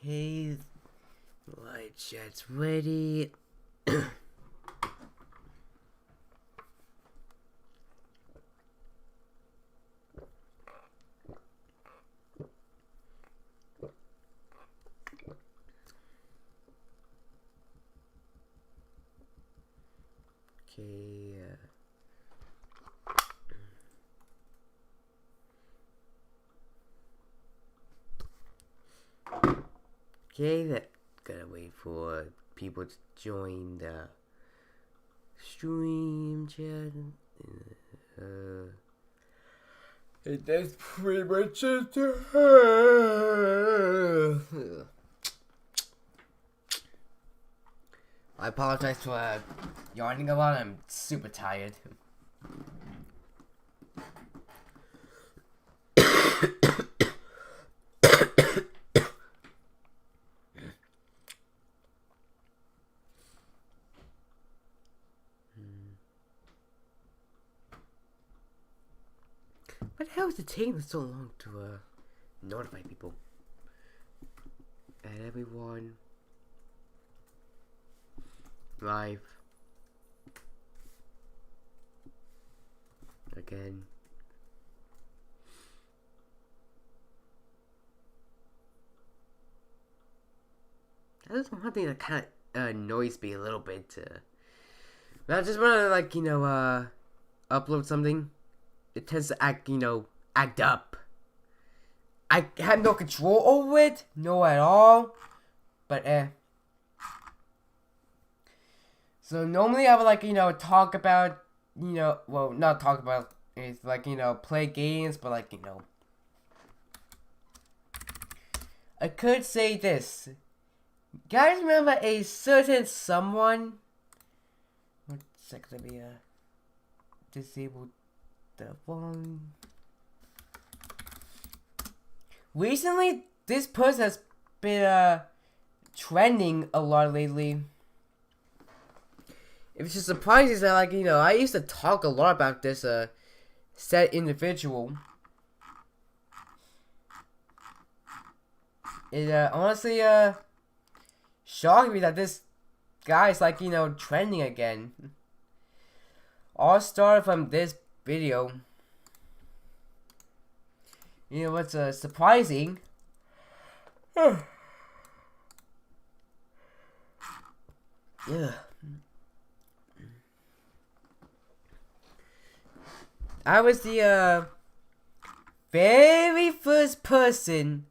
Okay, light chat's ready. Okay, gotta wait for people to join the stream chat. And that's pretty much it. I apologize for yawning a lot. I'm super tired. What the hell is it taking so long to notify people? And everyone live again. I just want something that kind of annoys me a little bit. But I just want to upload something. It tends to act up. I have no control over it, no at all. But So normally I would talk about, well, not talk about, it's play games, but I could say this. Guys, remember a certain someone? One sec, let me disable the phone. Recently, this person has been trending a lot lately. It's just surprising that I used to talk a lot about this said individual. It honestly shocked me that this guy's trending again. All started from this video. You know what's surprising? Yeah. I was the very first person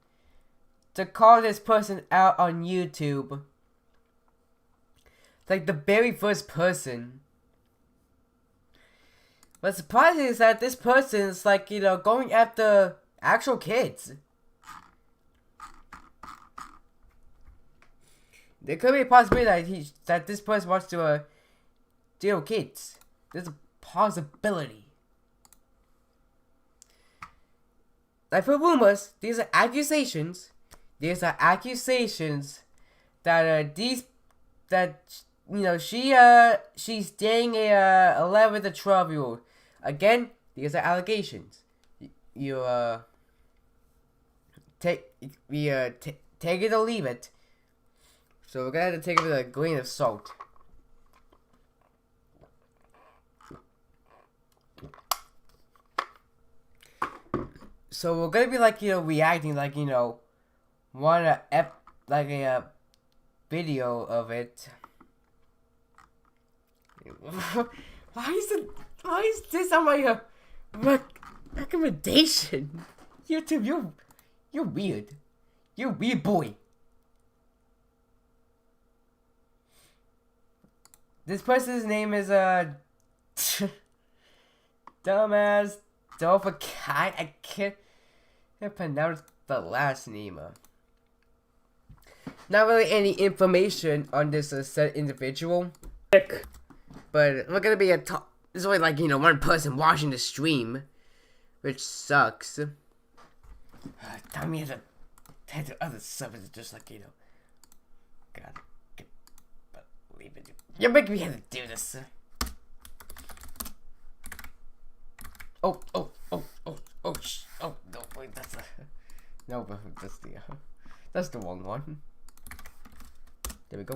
to call this person out on YouTube. Like the very first person. What's surprising is that this person is going after actual kids. There could be a possibility that this person wants to deal with kids. There's a possibility. Like for rumors, these are accusations. These are accusations that she's dating a 11 to 12-year-old. Again, these are allegations. Take it or leave it. So we're gonna have to take it with a grain of salt. So we're gonna be reacting one a video of it. Why is this on my recommendation? YouTube, you're weird. You're a weird boy. This person's name is dumbass Dolpha Cat. I can't pronounce the last name. Not really any information on this said individual. But we're gonna be there's only one person watching the stream, which sucks. Time me to head to other servers, just God, believe it. You're making me have to do this. Oh, no, wait, that's no, but that's the That's the wrong one. There we go.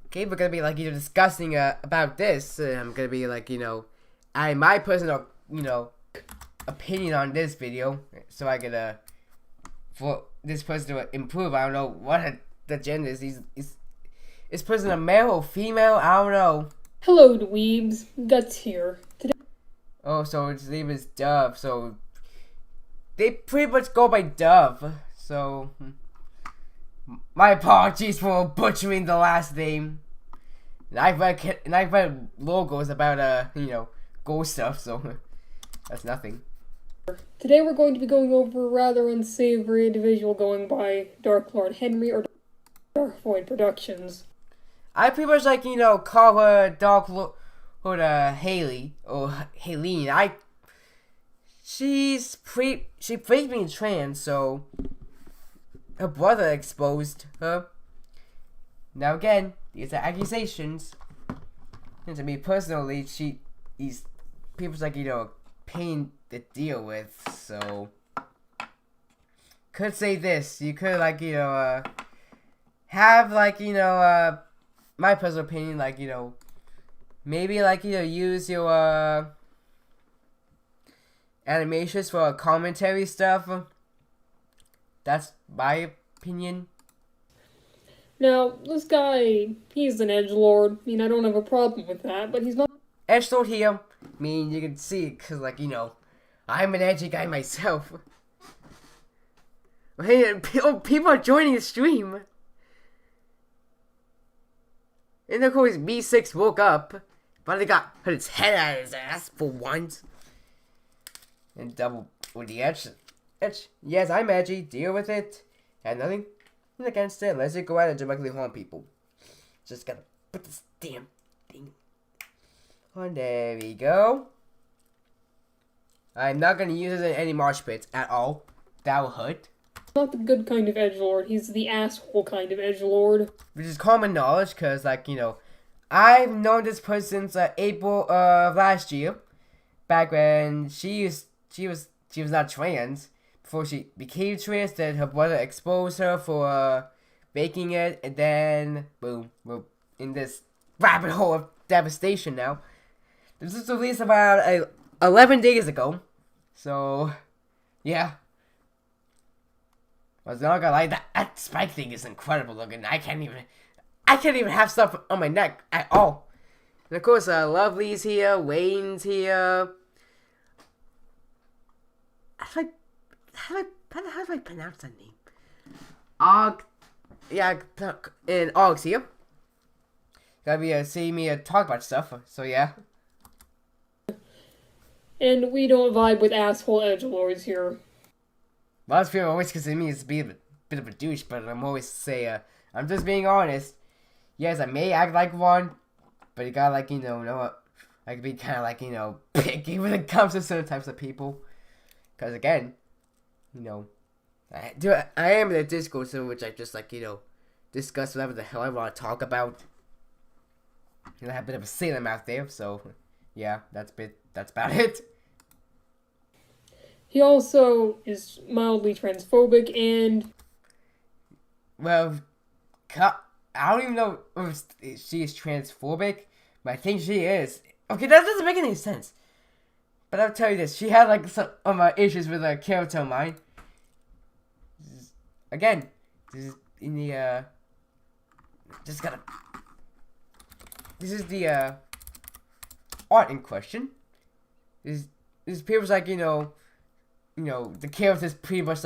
Okay, we're gonna be like, discussing about this. I'm gonna be like, my personal, opinion on this video, so I could, for this person to improve. I don't know what the gender is. Is this person a male or female? I don't know. Hello, dweebs. Guts here. Today. Oh, so his name is Dove. So they pretty much go by Dove. So my apologies for butchering the last name. And I've read logos about ghost stuff. So that's nothing. Today we're going to be going over a rather unsavory individual going by Dark Lord Henry or Dark Void Productions. I pretty much call her Dark Lord Haley or Haleen. She faked being trans, so her brother exposed her. Now again, these are accusations. And to me personally, these people's pain to deal with, so could say this. You could have my personal opinion, maybe use your animations for commentary stuff. That's my opinion. Now, this guy, he's an edgelord. I mean, I don't have a problem with that, but he's not edgelord here. I mean, you can see it, cause I'm an edgy guy myself. Hey, people are joining the stream. And of course, B6 woke up, but he got put his head out of his ass for once. And double with the edge. Yes, I'm edgy. Deal with it. Had nothing against it. Let's just go out and directly harm people. Just gotta put this damn thing on. There we go. I'm not gonna use it in any marsh pits at all. That will hurt. Not the good kind of edgelord. He's the asshole kind of edgelord. Which is common knowledge, cause I've known this person since April of last year, back when she was not trans. Before she became trans, then her brother exposed her for baking it, and then boom, we're in this rabbit hole of devastation now. This was released about 11 days ago, so yeah. I was not gonna lie, that spike thing is incredible looking. I can't even have stuff on my neck at all. And of course, Lovely's here, Wayne's here. How do I pronounce that name? And Og's here. Gotta be seeing me talk about stuff, so yeah. And we don't vibe with asshole edgelords here. Lots of people always consider me as being a bit of a douche, but I'm always say, I'm just being honest. Yes, I may act like one, but you gotta know what? I can be kind of picky when it comes to certain types of people. Cause again, I am in a Discord server which I just discuss whatever the hell I want to talk about. I have a bit of a Salem out there, so yeah, that's about it. He also is mildly transphobic and... Well, I don't even know if she is transphobic, but I think she is. Okay, that doesn't make any sense. But I'll tell you this, she had some issues with a character of mine. Again, this is in the, this is the, art in question. This appears the character is pretty much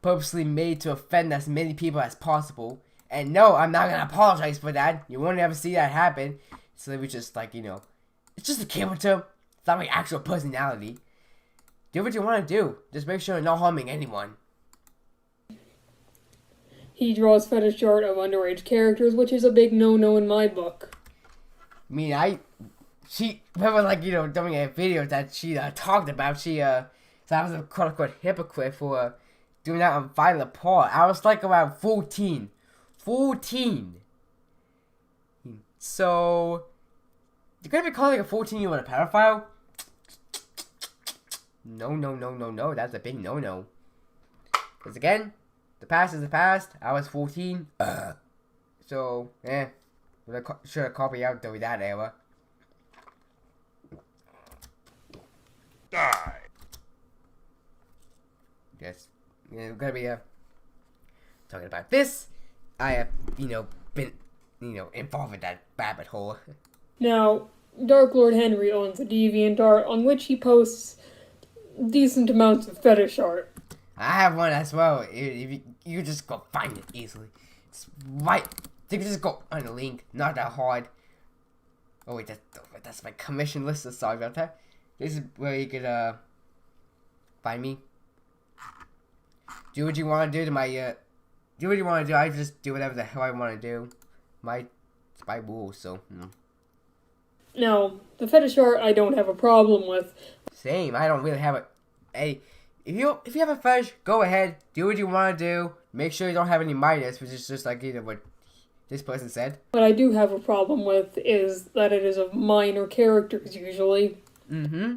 purposely made to offend as many people as possible. And no, I'm not gonna apologize for that. You won't ever see that happen. So we just it's just a character. It's not my actual personality. Do what you want to do. Just make sure you're not harming anyone. He draws fetish art of underage characters, which is a big no-no in my book. I mean, she remember doing a video that she talked about. So I was a quote-unquote hypocrite for doing that on Violet Paul. I was around 14. 14! So, you're gonna be calling a 14-year-old a pedophile? No, no, no, no, no. That's a big no-no. Because again, the past is the past. I was 14. So, should have called me out during that era. Die. Yes. We're gonna be talking about this. I have, been, involved in that rabbit hole. Now, Dark Lord Henry owns a DeviantArt on which he posts decent amounts of fetish art. I have one as well. If you just go find it easily. It's right. You can just go on the link. Not that hard. Oh wait, that's my commission list. So sorry about that. This is where you could find me. Do what you want to do to my do what you want to do. I just do whatever the hell I want to do. It's my rules. So. Now, the fetish art I don't have a problem with. Same. I don't really have a. Hey, if you have a fetish, go ahead. Do what you want to do. Make sure you don't have any minus, which is just like what this person said. What I do have a problem with is that it is of minor characters usually. Mm-hmm.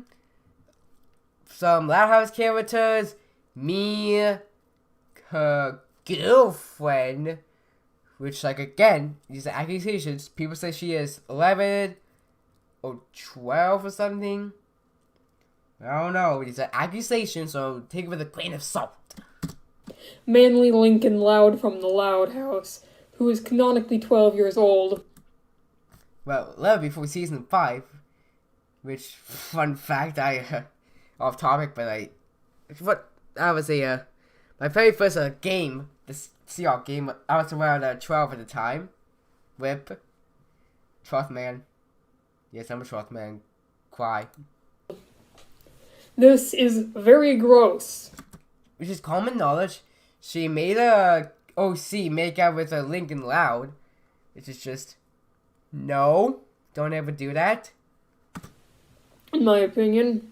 Some Loud House characters. Me, her girlfriend, which like again, these are accusations. People say she is 11 or 12 or something. I don't know. These are accusations, so take it with a grain of salt. Manly Lincoln Loud from the Loud House, who is canonically 12 years old. Well, 11 before season 5, which, fun fact, off topic, but I was my very first game, the Seahawk game, I was around 12 at the time. Whip. 12th man. Yes, I'm a 12th man. Cry. This is very gross. Which is common knowledge. She made a OC make out with a Lincoln Loud. Which is just, no, don't ever do that. In my opinion.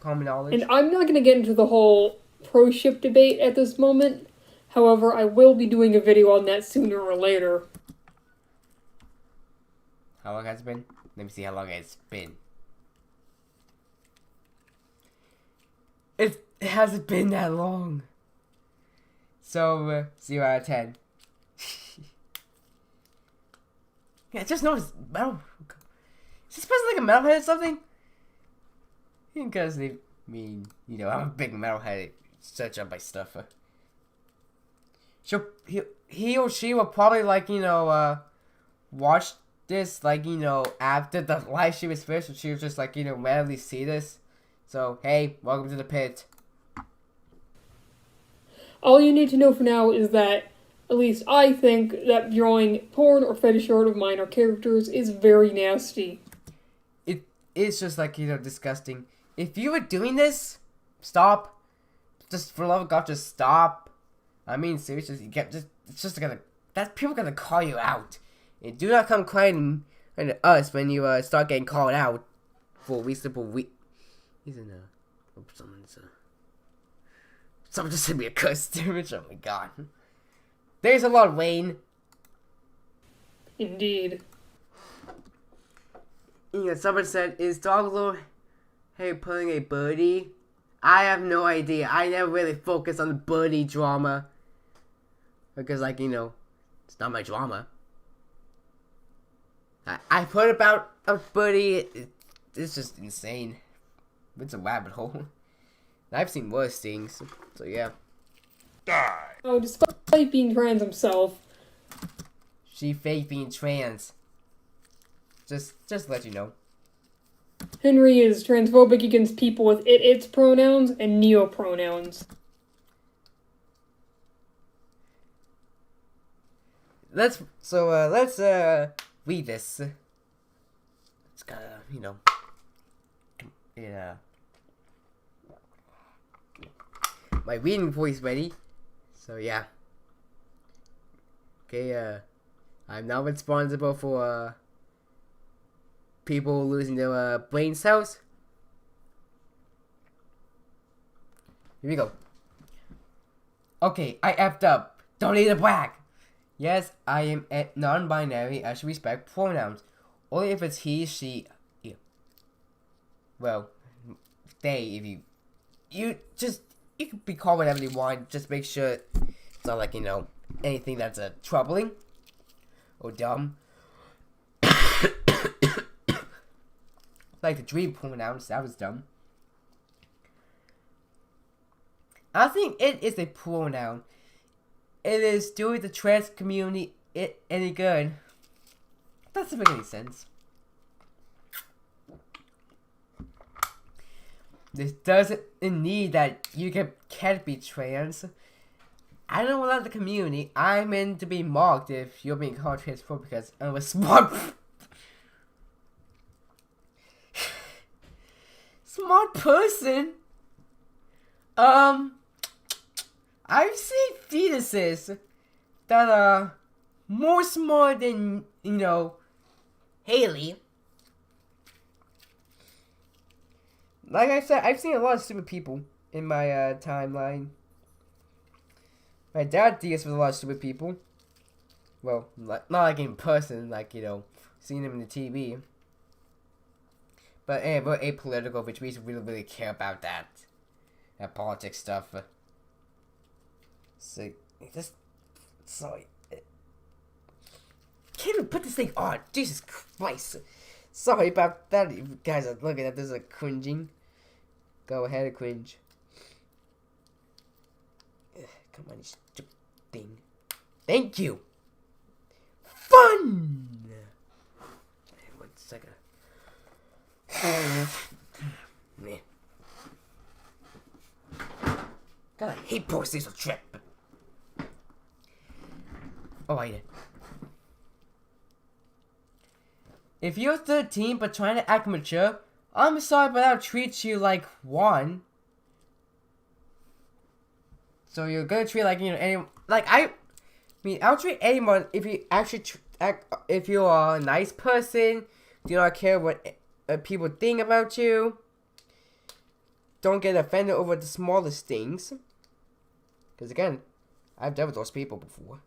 Common knowledge. And I'm not going to get into the whole pro-ship debate at this moment. However, I will be doing a video on that sooner or later. How long has it been? Let me see how long it's been. It hasn't been that long. So, 0 out of 10. Yeah, I just noticed metal. Is this person like a metalhead or something? Because I'm a big metalhead. Search up my stuff. He or she will probably watch this after the live stream is finished. And she was just randomly see this. So hey, welcome to the pit. All you need to know for now is that, at least I think, that drawing porn or fetish art of minor characters is very nasty. It is just disgusting. If you were doing this, stop. Just for the love of God, just stop. I mean, seriously, people gonna call you out. And do not come crying to us when you start getting called out for reasonable someone just sent me a curse image. Oh my god. There's a lot, Wayne. Indeed. Someone said, is Dog Lord Harry pulling a birdie? I have no idea. I never really focused on the birdie drama. Because, it's not my drama. I put about a birdie. It's just insane. It's a rabbit hole. I've seen worse things. So, yeah. Die. Oh, despite being trans himself. She fake being trans. Just to let you know. Henry is transphobic against people with its pronouns and neo-pronouns. Let's read this. It's gotta, my reading voice ready. So yeah. Okay, I'm not responsible for people losing their brain cells. Here we go. Okay, I effed up. Don't need to brag. Yes, I am non-binary. I should respect pronouns. Only if it's he, she, yeah. Well, they if you you can be called whatever you want. Just make sure it's not like, you know, anything that's troubling or dumb. Like the dream pronouns, that was dumb. I think it is a pronoun. It is doing the trans community any good. That doesn't make any sense. This doesn't need that you can't be trans. I don't allow the community. I'm in to be mocked if you're being called transphobic because I'm a smart smart person. I've seen fetuses that are more smart than, you know, Haley. Like I said, I've seen a lot of stupid people in my timeline. My dad deals with a lot of stupid people. Well, not like in person, like, you know, seeing them in the TV. But we're apolitical, which means we don't really care about that politics stuff. So, just sorry. Can't even put this thing on. Jesus Christ. Sorry about that. You guys are looking at this like cringing. Go ahead and cringe. Come on, you stupid thing. Thank you. Fun. Hey, 1 second. Man. God, I hate postings on trip. Oh, I did. If you're 13 but trying to act mature, I'm sorry, but I'll treat you like one. So you're gonna treat like, you know, any like I mean I'll treat anyone if you actually if you are a nice person, do not care what people think about you. Don't get offended over the smallest things. Because again, I've dealt with those people before.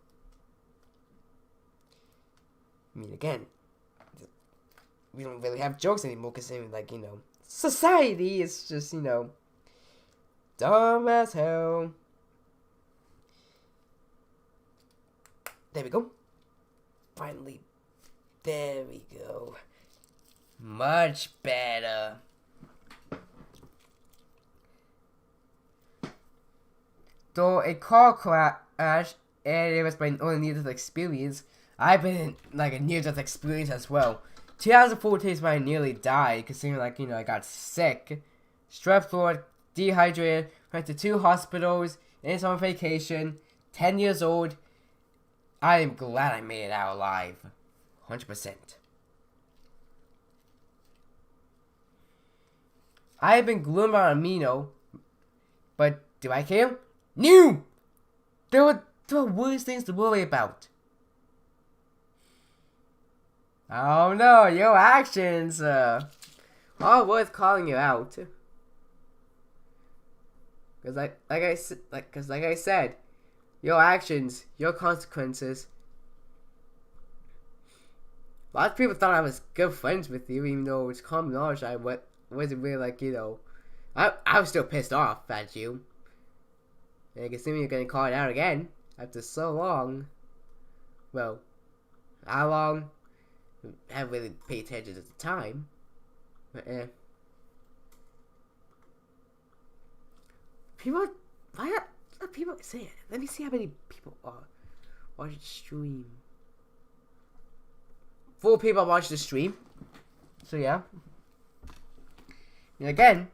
I mean, again, we don't really have jokes anymore because, like, you know, society is just, you know, dumb as hell. There we go. Finally. There we go. Much better. Though a car crash and it was my only near-death experience, I've been in like a near-death experience as well. 2014 is when I nearly died, considering, like, you know, I got sick, strep throat, dehydrated, went to 2 hospitals, and on vacation, 10 years old. I am glad I made it out alive. 100%. I have been gloomed about Amino, but do I care? No! There are worse things to worry about. Oh no, your actions are worth calling you out. Cause like I said, your actions, your consequences. A lot of people thought I was good friends with you, even though it's common knowledge I wasn't really, like, you know. I was still pissed off at you. And considering you're getting called out again after so long. Well, how long? I haven't really paid attention at the time. But people, why are people saying it? Let me see how many people are watching the stream. 4 people watch the stream. So yeah. And again,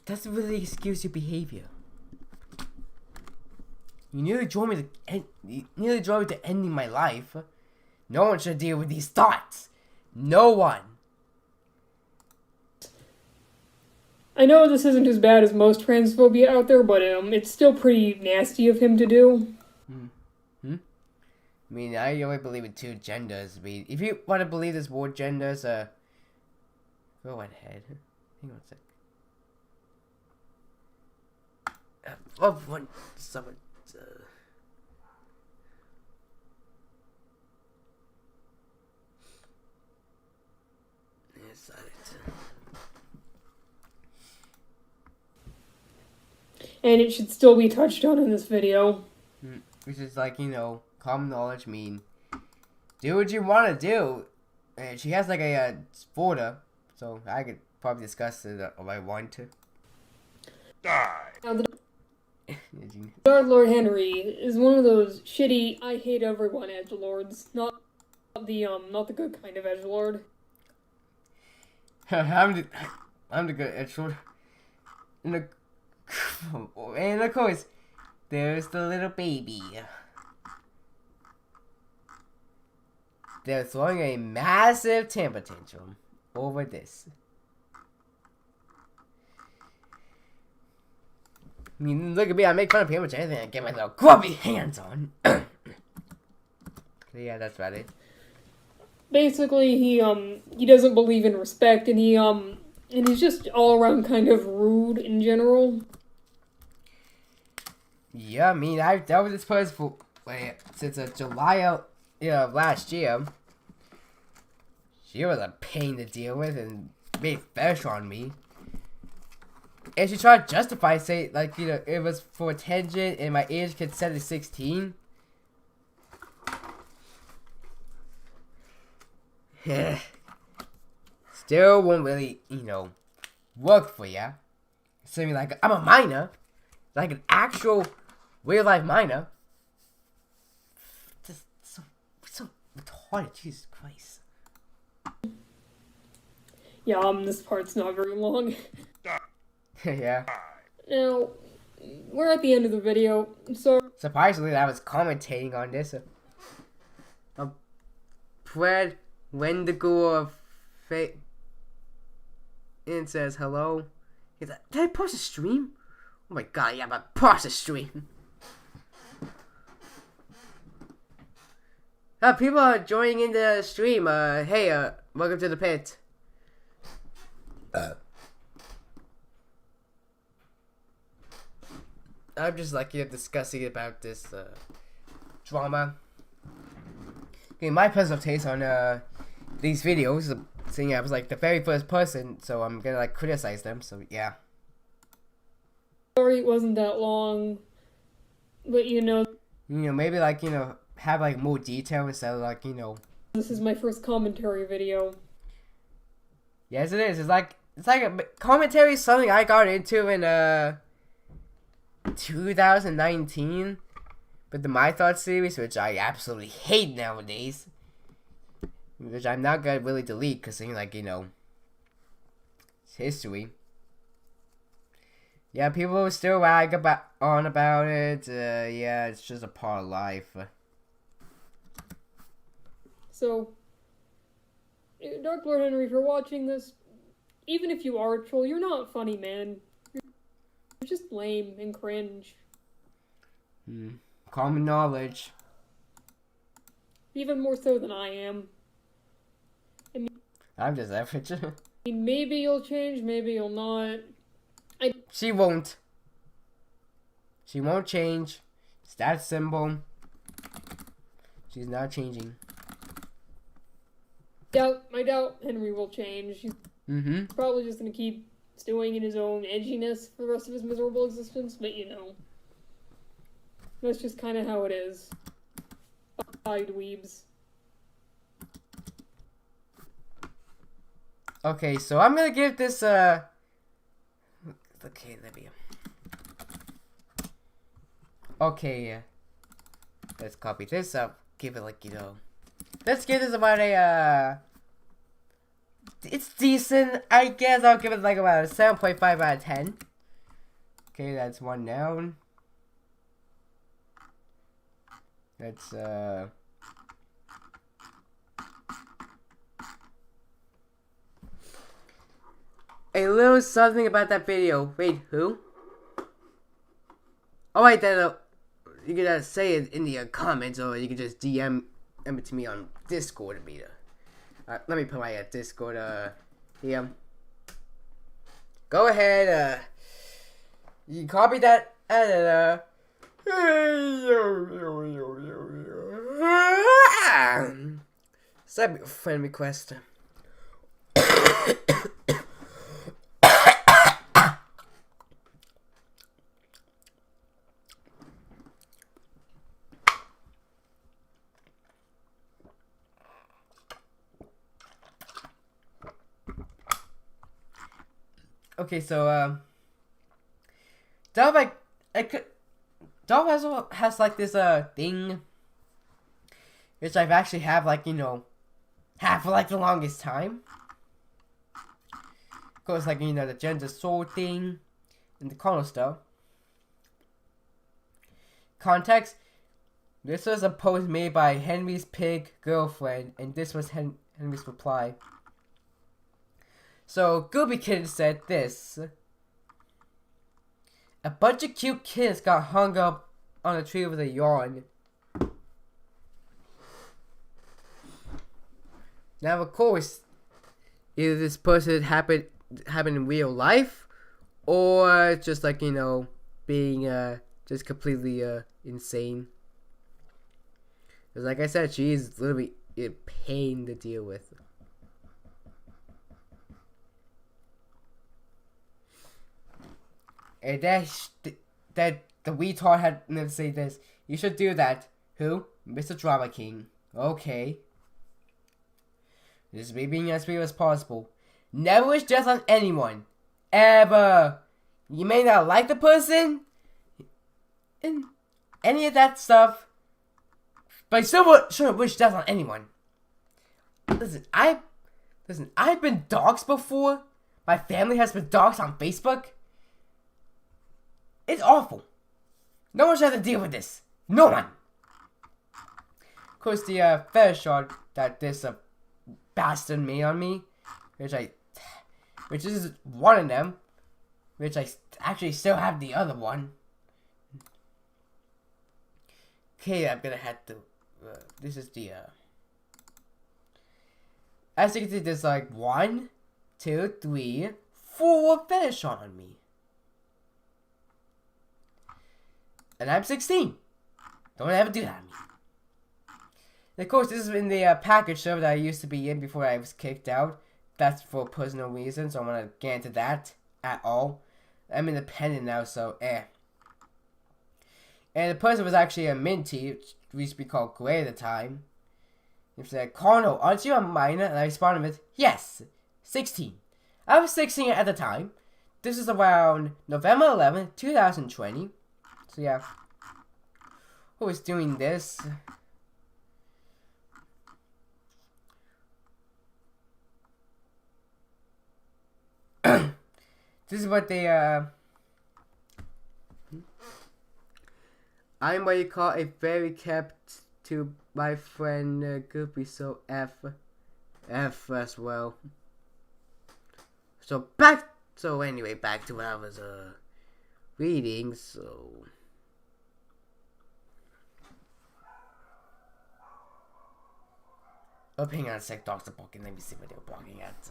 doesn't really excuse your behavior. You nearly drove me to ending my life. No one should deal with these thoughts. No one. I know this isn't as bad as most transphobia out there, but it's still pretty nasty of him to do. I mean, I only believe in 2 genders. I mean, if you want to believe there's more genders, go ahead. Hang on a sec. Someone. and it should still be touched on in this video. Which is like, you know, common knowledge mean do what you want to do. And she has like a folder, so I could probably discuss it if I want to. Now, the Dark Lord Henry is one of those shitty, I hate everyone edgelords. Not the good kind of edgelord. I'm the good edgelord. And of course, there's the little baby. They're throwing a massive temper tantrum over this. I mean, look at me, I make fun of pretty much anything I get my little grubby hands on. Yeah, that's about it. Basically, he doesn't believe in respect, and he's just all around kind of rude in general. Yeah, I mean, I dealt with this person for since July of last year. She was a pain to deal with and made fish on me. And she tried to justify, say, like, you know, it was for attention and my age consent is 16. Still won't really, you know, work for ya. Saying like, I'm a minor. Like an actual real life minor. Just so retarded, Jesus Christ. Yeah, this part's not very long. Yeah. Now, we're at the end of the video, so... Surprisingly, I was commentating on this. Fred Wendigo of Fate. And says, hello. He's like, did I post a stream? Oh my god, yeah, but post a stream. People are joining in the stream. Hey, welcome to the pit. I'm just like, you know, discussing about this drama. Okay, my personal taste on these videos, seeing I was like the very first person, so I'm gonna like criticize them. So yeah. Sorry, it wasn't that long, but you know, maybe like have like more detail instead of like this is my first commentary video. Yes, it is. It's like a commentary is something I got into in 2019, but the My Thoughts series, which I absolutely hate nowadays, which I'm not gonna really delete because like it's history. Yeah, people still rag on about it. Yeah, it's just a part of life. So, Dark Lord Henry, if you're watching this, even if you are a troll, you're not funny, man. You're just lame and cringe. Common knowledge. Even more so than I am. I'm just average. I mean, maybe you'll change, maybe you'll not. She won't. She won't change. It's that simple. She's not changing. I doubt Henry will change. He's probably just gonna keep stewing in his own edginess for the rest of his miserable existence, but that's just kind of how it is. Bye, dweebs. Okay, so I'm gonna give this, okay, let me... Okay, let's copy this up, give it like, let's give this about a, it's decent, I guess I'll give it like about a 7.5 out of 10. Okay, that's one down. That's, a little something about that video. Wait, who? Oh wait, then you can say it in the comments, or you can just DM it to me on Discord. Let me put my Discord here. Go ahead. You copy that and send me a friend request. Okay, so Dove Dove has like this thing which I've actually have like, you know, had for like the longest time. Of course, like, you know, the gender sword thing and the corner stuff. Context: this was a post made by Henry's pig girlfriend, and this was Henry's reply. So, Gooby Kid said this: a bunch of cute kids got hung up on a tree with a yarn. Now, of course, either this person happened in real life, or just like, you know, being just completely insane. Because like I said, she is literally a pain to deal with. And that the retard had to say this. You should do that. Who? Mr. Drama King. Okay. This is me being as real as possible. Never wish death on anyone. Ever. You may not like the person, and any of that stuff, but I still shouldn't wish death on anyone. Listen, I've been doxxed before. My family has been doxxed on Facebook. It's awful. No one should have to deal with this. No one. Of course, the fetish shot that this bastard made on me, which is one of them, which I actually still have the other one. Okay, I'm gonna have to. This is the. As you can see, there's like 1, 2, 3, 4 fetish on me. And I'm 16. Don't ever do that to me. And of course, this is in the package server that I used to be in before I was kicked out. That's for personal reasons, so I'm gonna get into that at all. I'm independent now, so And the person was actually a Minty, which used to be called Gray at the time. He said, Connell, aren't you a minor? And I responded with, yes, 16. I was 16 at the time. This is around November 11th, 2020. So yeah, who was doing this? This is what they I'm what you call a very kept to my friend Goofy, so F as well. So anyway, back to what I was reading. So hang on a sec, Dr. Pocket. Let me see what they were blocking at.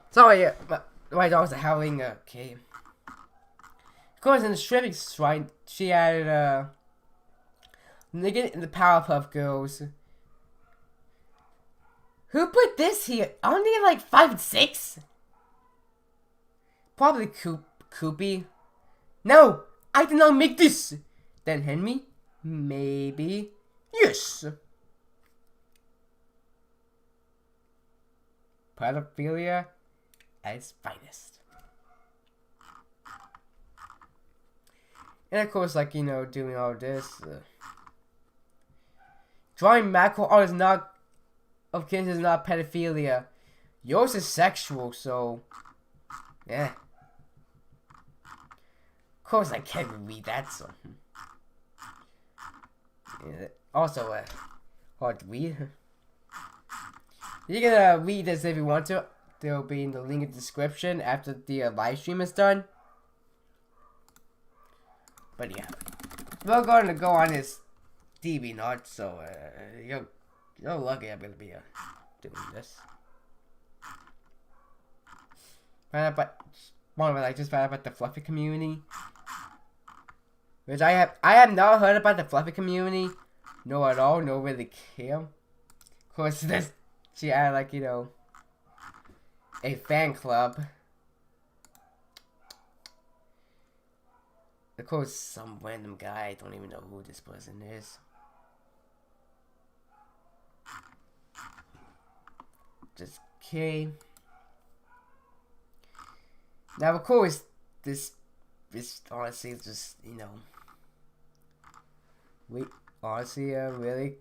Sorry, my dogs are howling. Okay. Of course, in the Shrimping Shrine, she added Nigga in the Powerpuff Girls. Who put this here? Aren't they like 5 and 6? Probably Koopy. No, I did not make this. Then Henry? Maybe. Yes. Pedophilia at its finest. And of course, like, you know, doing all this. Drawing macro art is not, of kids, is not pedophilia. Yours is sexual, so yeah. Of course, I can't read that, so. Yeah. Also, hard to read. You can read this if you want to. There will be in the link in the description after the live stream is done. But yeah, we're going to go on this DeviantArt, so you're lucky I'm going to be doing this. I just found out about the Fluffy community, which I have not heard about the Fluffy community, no at all, no really care. Of course, she had, like, you know, a fan club. Of course, some random guy. I don't even know who this person is. Just okay. Now, of course, this honestly is just, you know. Wait, honestly, really?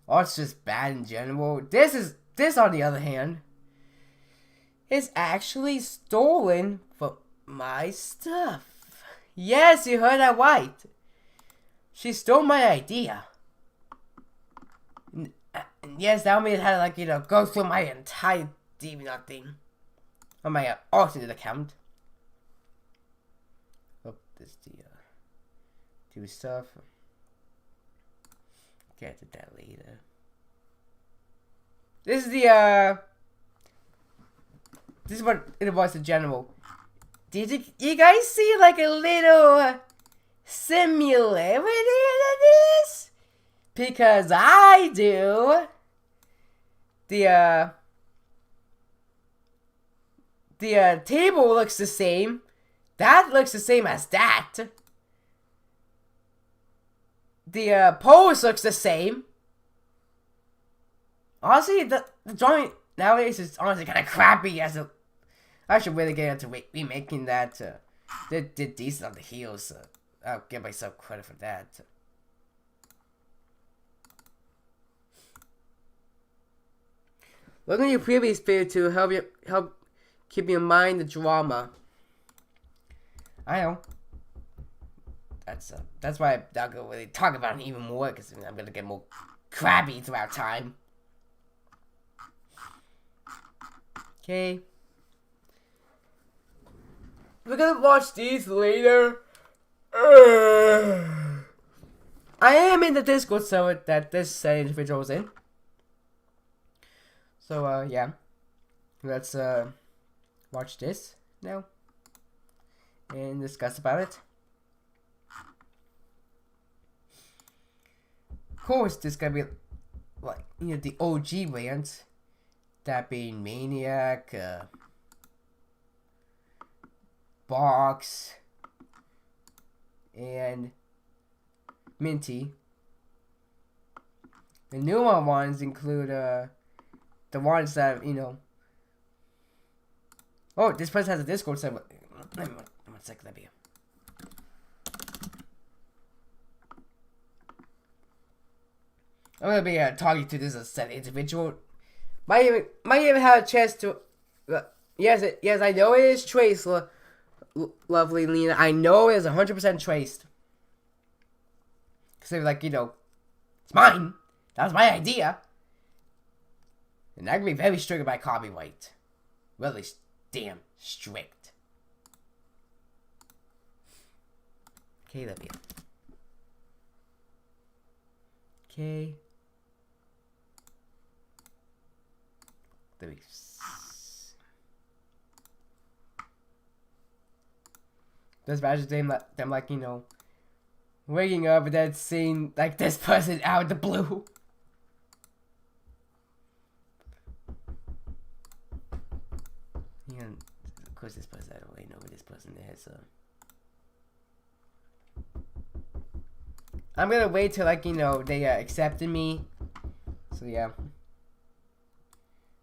Oh, it's just bad in general. This on the other hand, is actually stolen from my stuff. Yes, you heard that right. She stole my idea. And yes, that means I had to, like, you know, go through my entire DeviantArt thing on my alternate account. Oh, this is the do stuff. Get to that later. This is the this is what it was in general. Did you guys see like a little similarity to this? Because I do. The table looks the same. That looks the same as that. The pose looks the same. Honestly, the drawing nowadays is honestly kind of crappy. I should really get into remaking that. They did decent on the heels. I'll give myself credit for that. Look at your previous video to help keep in mind the drama. I know. That's why I'm not gonna really talk about it even more, because I'm gonna get more crabby throughout time. Okay. We're gonna watch these later. I am in the Discord server that this individual was in. So, yeah. Let's, watch this now. And discuss about it. Of course, this is gonna be, like, you know, the OG variant. That being Maniac, Box, and Minty. The newer ones include, the ones that, you know. Oh, this person has a Discord server. Let me one second, let me. I'm gonna be talking to this said individual. Might even have a chance to. Yes, I know it is traced, lovely Lena. I know it is 100% traced. Cause they're like, you know, it's mine. That was my idea. And I can be very strict about copyright. Really damn strict. Okay, let me. Okay. Let me. Just imagine them like, you know, waking up and then seeing like this person out of the blue. Yeah, of course this person, I don't really know who this person is, so. I'm gonna wait till, like, you know, they accepted me. So yeah.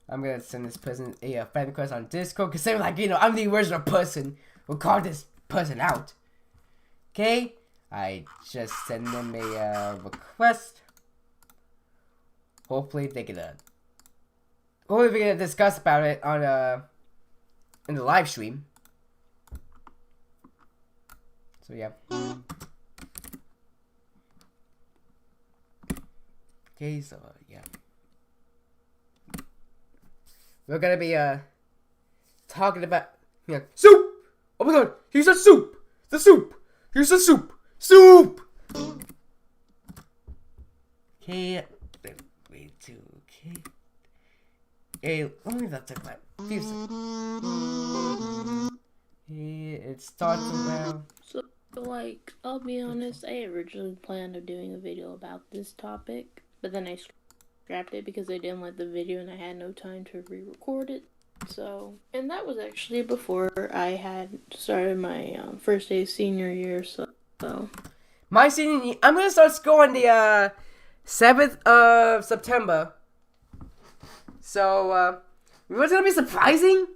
I'm gonna send this person a friend request on Discord, because they're like, you know, I'm the original person who called this person out. Okay? I just send them a request. Hopefully they can hopefully we can discuss about it on in the live stream. So yeah. Okay, so yeah. We're gonna be talking about, you know, soup! Oh my god, here's a soup! The soup! Here's the soup! Soup! Okay, wait, okay. Hey, only that took like a few seconds. Hey, it starts around. So, like, I'll be honest, I originally planned on doing a video about this topic, but then I scrapped it because I didn't like the video and I had no time to re-record it. So, and that was actually before I had started my first day senior year. So, My senior year, I'm gonna start school on the 7th of September. So, what's gonna be surprising?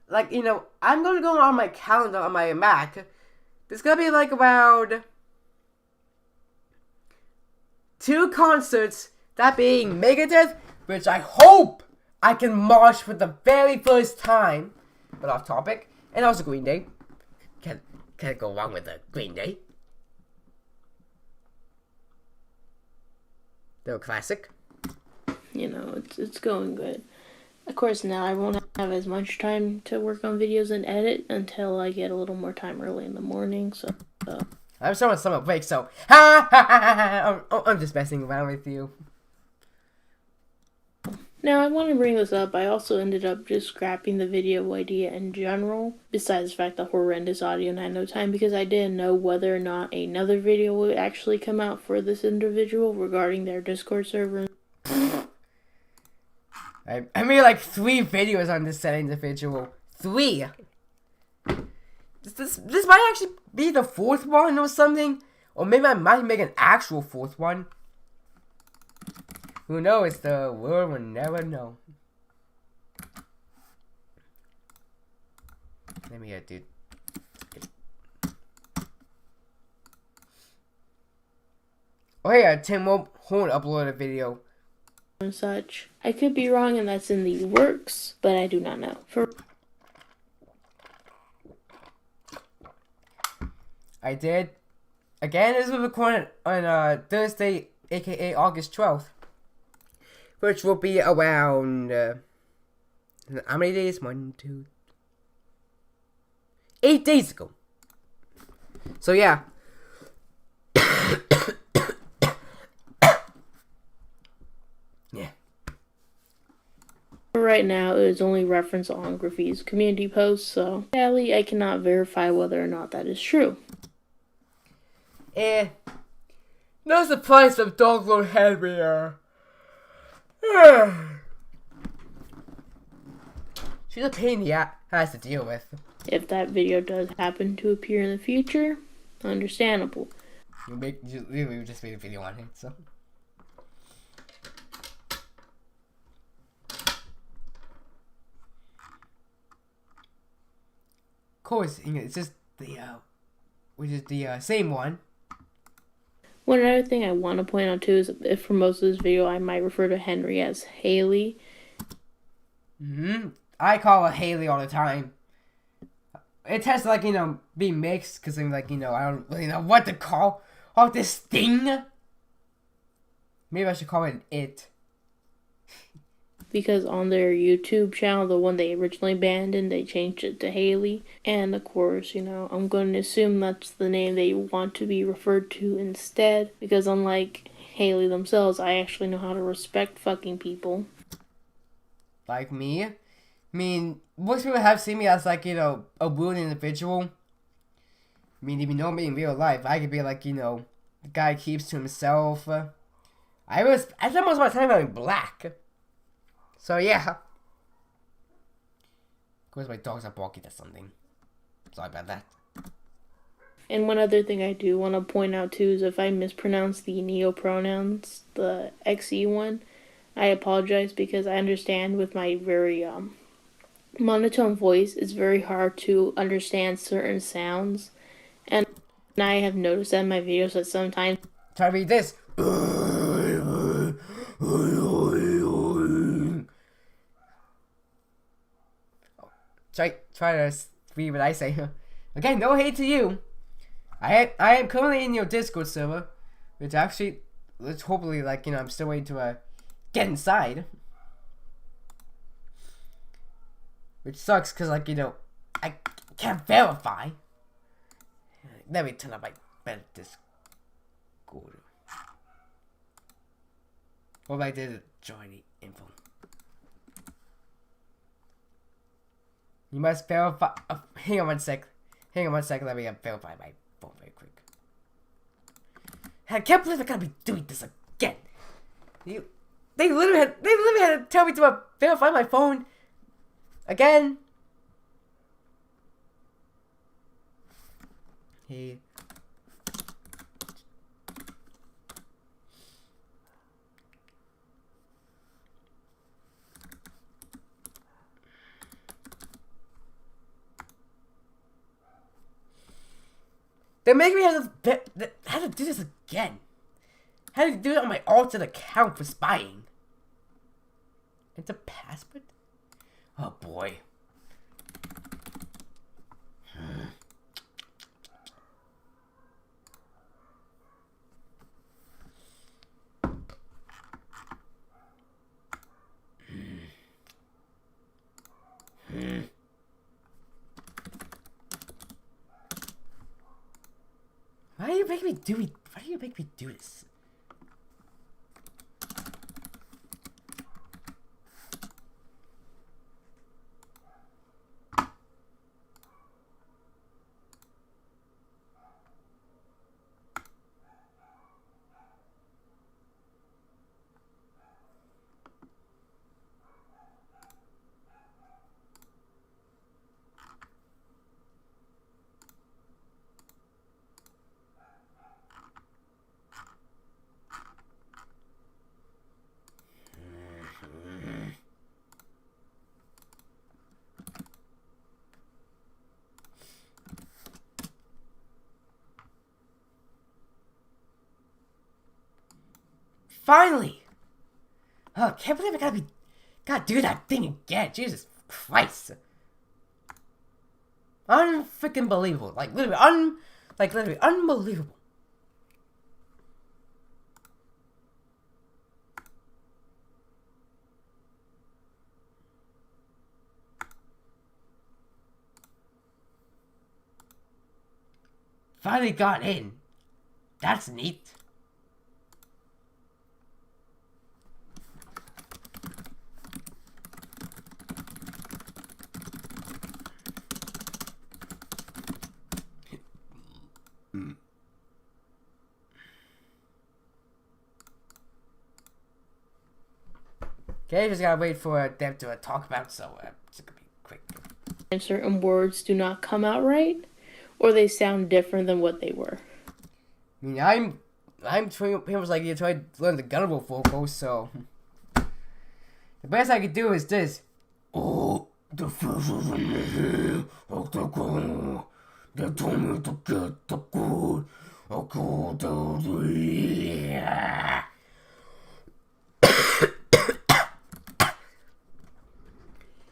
Like, you know, I'm gonna go on my calendar on my Mac. There's gonna be like around 2 concerts, that being Megadeth, which I hope I can march for the very first time, but off topic, and also Green Day. Can't go wrong with a Green Day. They're a classic. you know, it's going good. Of course, now I won't have as much time to work on videos and edit until I get a little more time early in the morning. So I'm still on summer break, so I'm just messing around with you. now I want to bring this up. I also ended up just scrapping the video idea in general, besides the fact the horrendous audio and I had no time, because I didn't know whether or not another video would actually come out for this individual regarding their Discord server. I made like 3 videos on this said individual. 3. This might actually be the 4th one or something, or maybe I might make an actual 4th one. Who knows? The world will never know. Let me dude. Oh hey, Tim Horn uploaded a video. And such. I could be wrong and that's in the works, but I do not know. I did. Again, this was recorded on Thursday, aka August 12th. Which will be around, how many days? 1, 2, 8 days ago. So yeah. Yeah. Right now, it is only reference on Graffiti's community posts, so sadly, I cannot verify whether or not that is true. No surprise from Dog Lord Henry. She's a pain in the ass to deal with. If that video does happen to appear in the future, understandable. We just made a video on it, so. Of course, you know, it's just the which is the same one. One other thing I want to point out too is if for most of this video I might refer to Henry as Haley. I call her Haley all the time. It has to, like, you know, be mixed, because I'm like, you know, I don't really know what to call this thing. Maybe I should call it it. Because on their YouTube channel, the one they originally banned, and they changed it to Haley. And of course, you know, I'm going to assume that's the name they want to be referred to instead. Because unlike Haley themselves, I actually know how to respect fucking people. Like me? I mean, most people have seen me as, like, you know, a rude individual. I mean, if you know me in real life, I could be like, you know, the guy keeps to himself. I spend most of my time wearing black. So, yeah. Of course, my dogs are barking at something. Sorry about that. And one other thing I do want to point out, too, is if I mispronounce the neopronouns, the XE one, I apologize because I understand with my very monotone voice, it's very hard to understand certain sounds. And I have noticed that in my videos that sometimes... Try to read this. Try to read what I say. Again, no hate to you. I am currently in your Discord server, which actually, let's hopefully, like, you know, I'm still waiting to get inside. Which sucks, because, like, you know, I can't verify. Let me turn up my better Discord. What if I did join the info? You must verify. Hang on one sec. Let me verify my phone very quick. I can't believe I gotta be doing this again. They literally had to tell me to verify my phone Again. Hey. They make me have to do this again. I had to do it on my alternate account for spying. It's a password? Oh boy. Why do you make me do it? Why do you make me do this? Finally! Oh, I can't believe I gotta do that thing again. Jesus Christ. Unfreaking believable. Like literally unbelievable. Finally got in. That's neat. Okay, just gotta wait for them to talk about, so it's gonna be quick. And certain words do not come out right, or they sound different than what they were. I mean, I'm pretty much like you tried to learn the guttural vocals, so the best I could do is this. Oh, the first of the gold. They told me to get the gold. I called the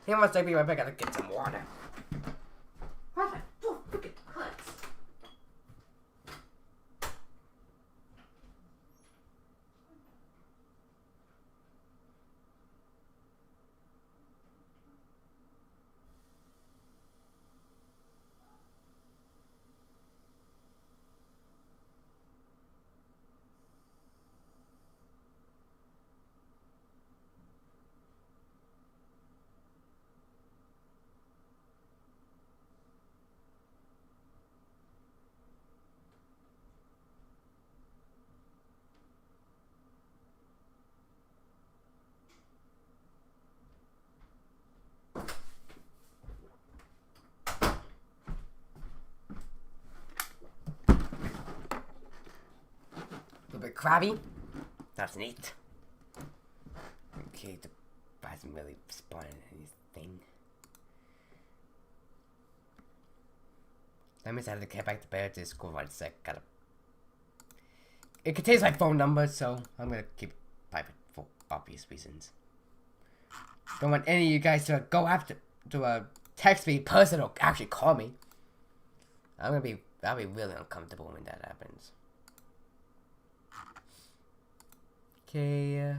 He must take me right back. I gotta get some water. What the freaking cuts? A bit crabby. That's neat. Okay, the hasn't really spawned anything. Let me just have to get back to bed to school right a sec. It contains my phone number, so I'm gonna keep it private for obvious reasons. Don't want any of you guys to go after to text me person or actually call me. I'll be really uncomfortable when that happens. Okay,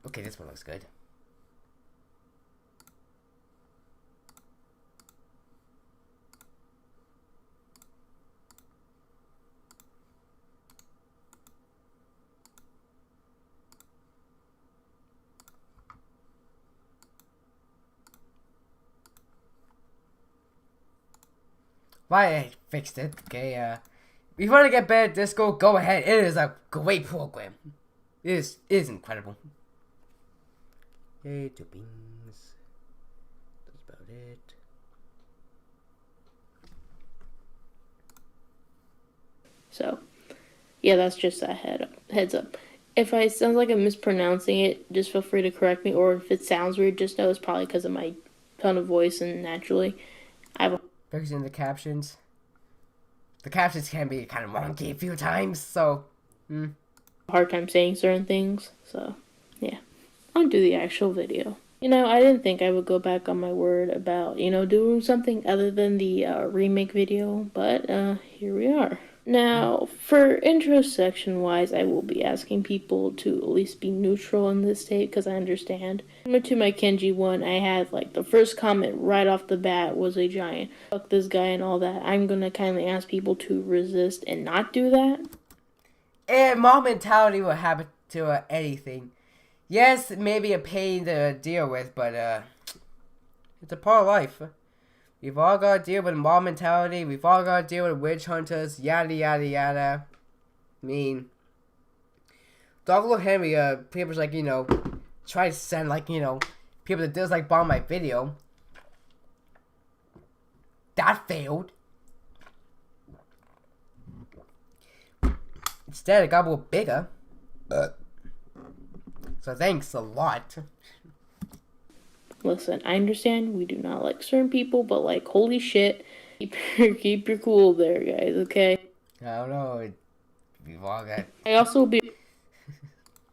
okay, this one looks good. Why I fixed it, okay, if you want to get better at Disco, go ahead. It is a great program. It is incredible. Okay, two beans. put it. So, yeah, that's just a heads up. If I sound like I'm mispronouncing it, just feel free to correct me. Or if it sounds weird, just know it's probably because of my tone of voice and naturally. I have a Focusing the captions. The captions can be kind of wonky a few times, so. hard time saying certain things. So, yeah. On to the actual video. You know, I didn't think I would go back on my word about, doing something other than the remake video, but here we are. Now, for intro section wise, I will be asking people to at least be neutral in this state because I understand. Similar to my Kenji one, I had like the first comment right off the bat was a giant fuck this guy and all that. I'm gonna kindly ask people to resist and not do that. And mob mentality will happen to anything. Yes, it may be a pain to deal with, but it's a part of life. We've all got to deal with mob mentality. We've all got to deal with witch hunters, yada yada yada. I mean, Dark Lord Henry, people's like, try to send like, people that dislike bomb my video. That failed. Instead, it got a little bigger. So thanks a lot. Listen, I understand we do not like certain people, but like, holy shit, keep your cool there, guys, okay? I don't know. We've all got... I also will be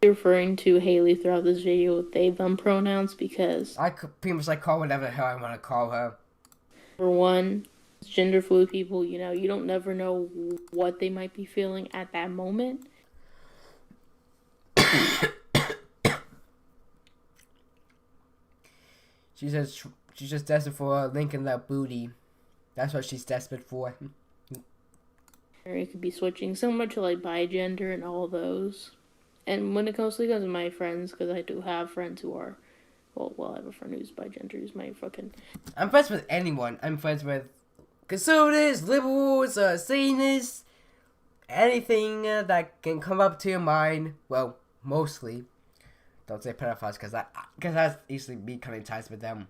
referring to Haley throughout this video with they, them pronouns because... I could pretty much like call whatever the hell I want to call her. For one, gender fluid people, you don't never know what they might be feeling at that moment. She says she's just desperate for a link in that booty. That's what she's desperate for. Or it could be switching similar to like bi-gender and all those. And when it comes to my friends, because I do have friends who are, well, I have a friend who's bi-gender, who's my fucking... I'm friends with anyone. I'm friends with conservatives, liberals, Satanists, anything that can come up to your mind. Well, mostly. Don't say pedophiles, because that's easily me cutting ties with them.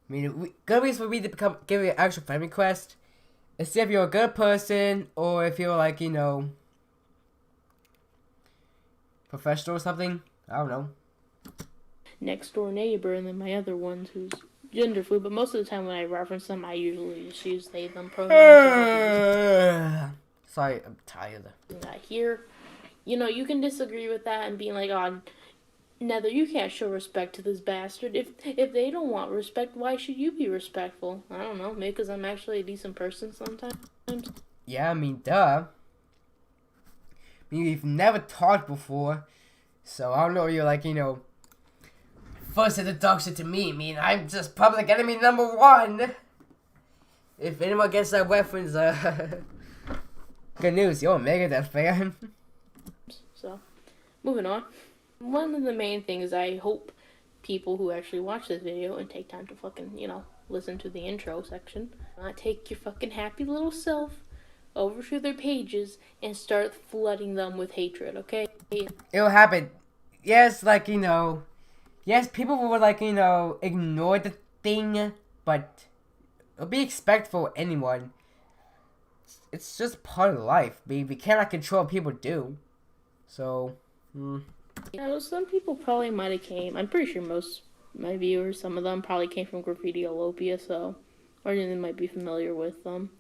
I mean, good reason for me to give you an actual friend request is if you're a good person, or if you're like, professional or something. I don't know. Next door neighbor, and then my other ones who's gender fluid, but most of the time when I reference them, I usually just use they, them pronouns. Sorry, I'm tired. Here, you can disagree with that and be like, oh, Nether, you can't show respect to this bastard. If they don't want respect, why should you be respectful? I don't know, maybe because I'm actually a decent person sometimes. Yeah, I mean, duh. I mean, we've never talked before, so I don't know, you're like, first introduction to me. I mean, I'm just public enemy number 1. If anyone gets that reference, good news, you're a Megadeth fan. So, moving on. One of the main things I hope people who actually watch this video and take time to fucking, listen to the intro section, not take your fucking happy little self over to their pages and start flooding them with hatred, okay? It'll happen. Yes, like, yes, people will, like, ignore the thing, but it'll be expected for anyone. It's just part of life. We cannot control what people do. So, some people probably might have came. I'm pretty sure most of my viewers, some of them probably came from Graffitiolopia, or they might be familiar with them.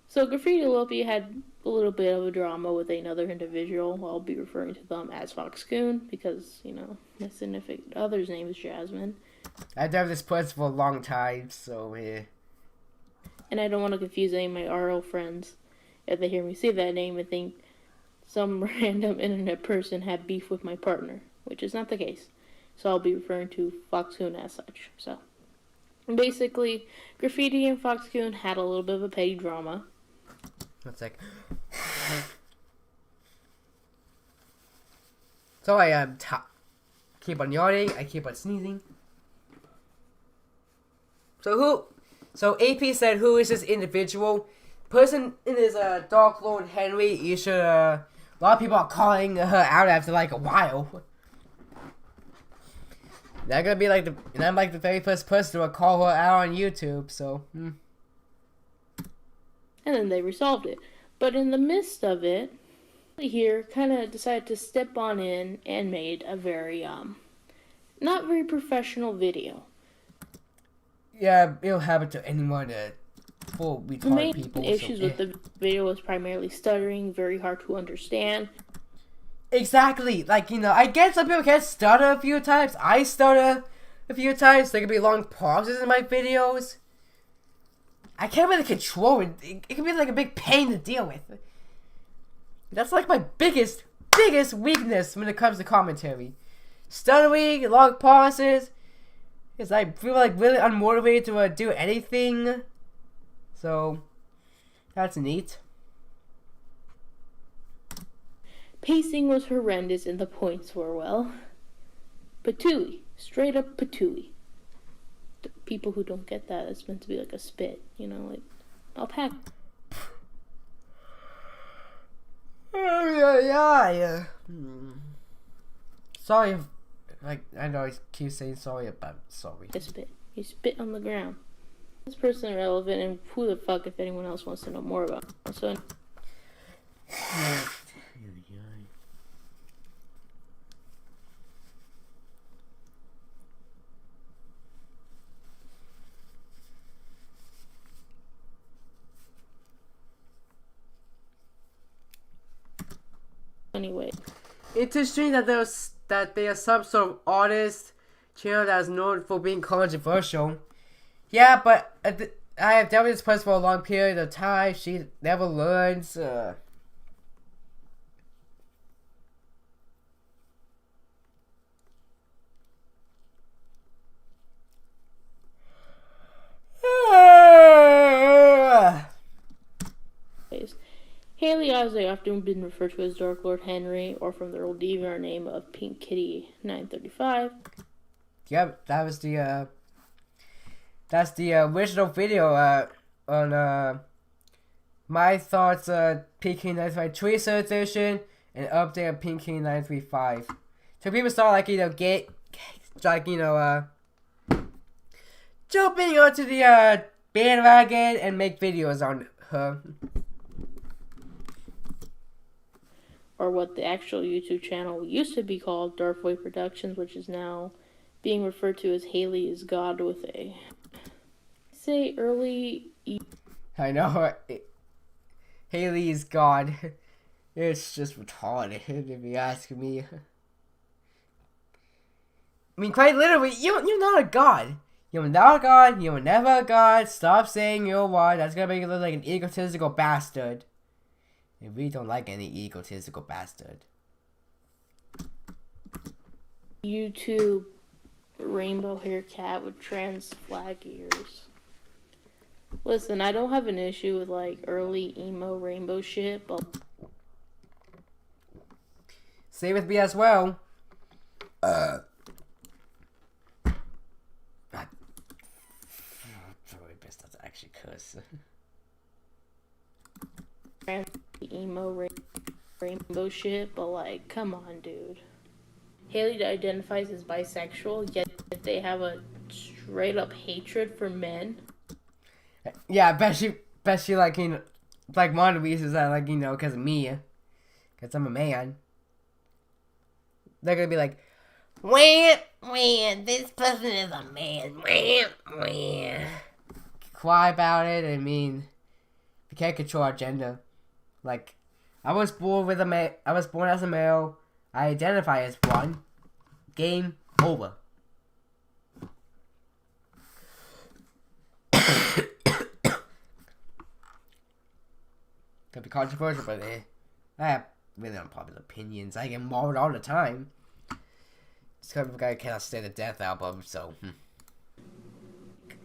So Graffitiolopia had a little bit of a drama with another individual. I'll be referring to them as Foxcoon because, my significant other's name is Jasmine. I've done this person for a long time, so yeah. And I don't want to confuse any of my RL friends if they hear me say that name and think some random internet person had beef with my partner, which is not the case. So I'll be referring to Foxcoon as such. So basically, Graffiti and Foxcoon had a little bit of a petty drama. That's like... So I keep on yawning, I keep on sneezing. So AP said, who is this individual? Person in his Dark Lord Henry. You should a lot of people are calling her out after like a while. And I'm gonna be like and I'm like the very first person to call her out on YouTube. So. And then they resolved it. But in the midst of it, here kind of decided to step on in and made a very not very professional video. Yeah, it'll happen to anyone that full The retarded main people. issues with the video was primarily stuttering, very hard to understand. Exactly. Like, you know, I get some people can stutter a few times. I stutter a few times. There can be long pauses in my videos. I can't really control it. It can be like a big pain to deal with. That's like my biggest weakness when it comes to commentary. Stuttering, long pauses. Because I feel like really unmotivated to do anything. So, that's neat. Pacing was horrendous and the points were, well, patooey. Straight up patooey. The people who don't get that, it's meant to be like a spit, you know, like alpaca. Yeah. Sorry, like, I know I keep saying sorry, but sorry. A spit. You spit on the ground. This person irrelevant, and who the fuck if anyone else wants to know more about it. So, anyway. Interesting that they are some sort of artist channel that is known for being controversial. Yeah, but I have dealt with this person for a long period of time. She never learns. Haley Oswald often been referred to as Dark Lord Henry, or from the old DVR name of Pink Kitty 935. Yep, that's the original video on my thoughts Pink Kitty 935 Tracer Edition and update of Pink Kitty 935. So people start like jumping onto the bandwagon and make videos on her. Or what the actual YouTube channel used to be called, Dark Void Productions, which is now being referred to as Haley is God with a... Say early... I know. Haley is God. It's just retarded, if you ask me. I mean, quite literally, you're not a god. You're not a god. You're never a god. Stop saying you're one. That's gonna make you look like an egotistical bastard. I really don't like any egotistical bastard. YouTube rainbow hair cat with trans flag ears. Listen, I don't have an issue with like early emo rainbow shit, but Same with me as well. Probably best not to actually curse. trans emo rainbow shit, but like, come on, dude. Haley identifies as bisexual, yet they have a straight up hatred for men. Yeah, I bet she like, you know, like one of the reasons that, like, you know, because of me, because I'm a man. They're gonna be like, wah, this person is a man, wah. Quiet about it. I mean, we can't control our gender. Like, I was born as a male. I identify as one. Game over. Could be controversial, but I have really unpopular opinions. I get mauled all the time. This kind of guy cannot stand the Death album, so.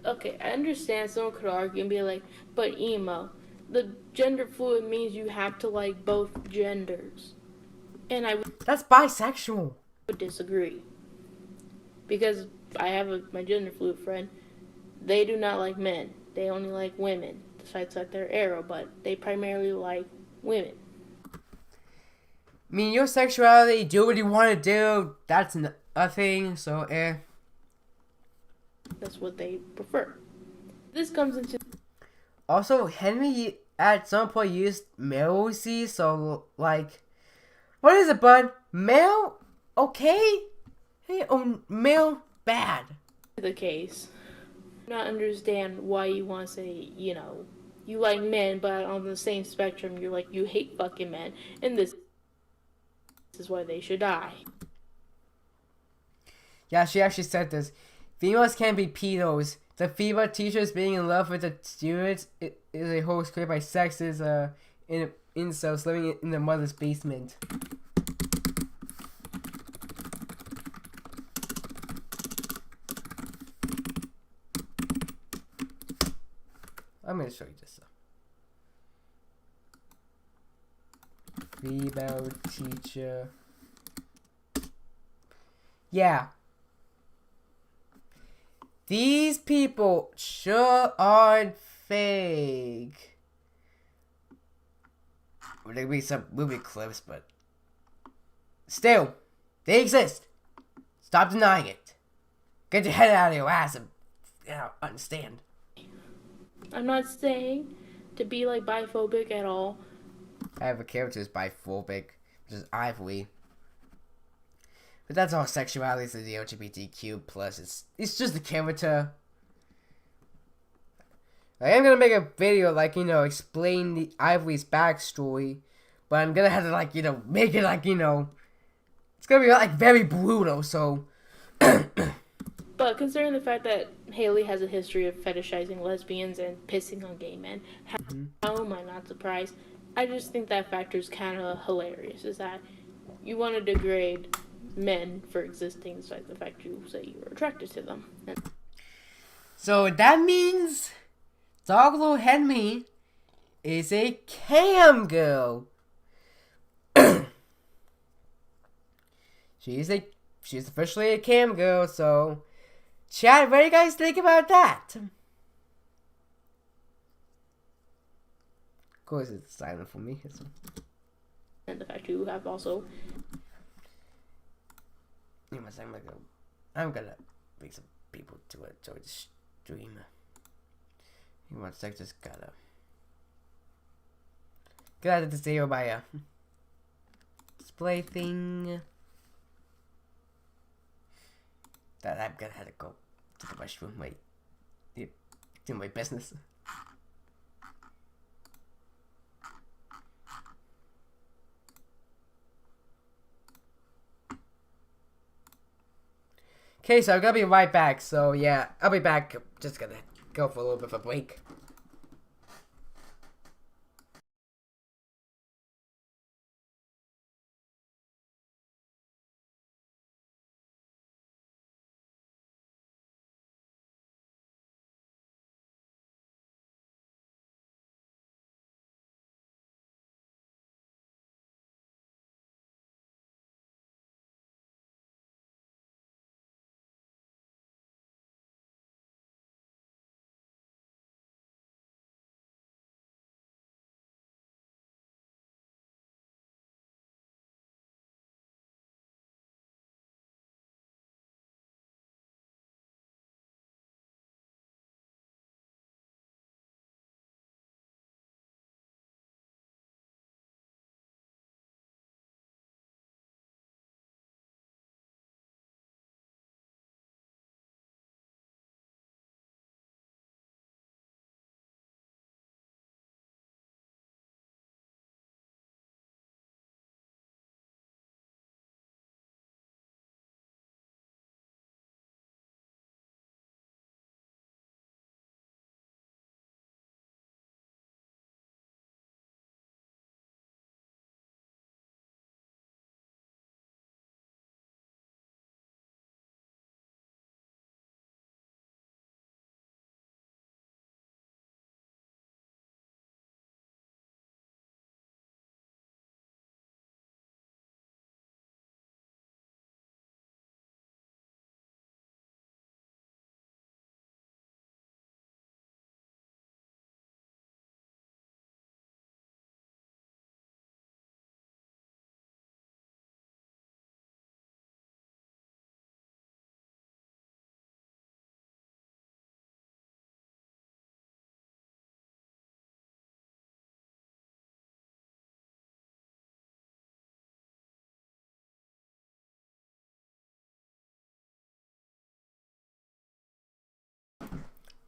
Okay, I understand someone could argue and be like, but emo, the gender fluid means you have to like both genders. And I would... That's bisexual. would disagree. Because I have my gender fluid friend, they do not like men. They only like women. Besides like their arrow, but they primarily like women. I mean, your sexuality, do what you want to do. That's a thing, so That's what they prefer. This comes into Also, Henry at some point used male C, so like, what is it, bud? Male, okay? Hey, oh, male, bad. the case. Not understand why you want to say, you like men, but on the same spectrum, you're like, you hate fucking men, and this is why they should die. Yeah, she actually said this. Females can't be pedos. The female teachers being in love with the students is a hoax created by sexist incels living in their mother's basement. I'm gonna show you this. Female teacher. Yeah. These people sure aren't fake. Well, there could be some movie clips, but still, they exist. Stop denying it. Get your head out of your ass and understand. I'm not saying to be like biphobic at all. I have a character who's biphobic, which is Ivory. But that's all sexuality is the LGBTQ plus. It's just a character. I am gonna make a video explain the Ivory's backstory, but I'm gonna have to make it it's gonna be very brutal. So. But considering the fact that Haley has a history of fetishizing lesbians and pissing on gay men, how am I not surprised? I just think that factor is kind of hilarious. Is that you want to degrade men for existing, despite the fact you say you're attracted to them. So that means Doglo Henry is a cam girl. She's officially a cam girl, so chat, what do you guys think about that? Of course it's silent for me. And the fact you have also I'm gonna bring some people to enjoy the stream. You want to just gotta get out of this area by a display thing. That I'm gonna have to go to the restroom. Wait, do my business. Okay, so I'm gonna be right back. So yeah, I'll be back. Just gonna go for a little bit of a break.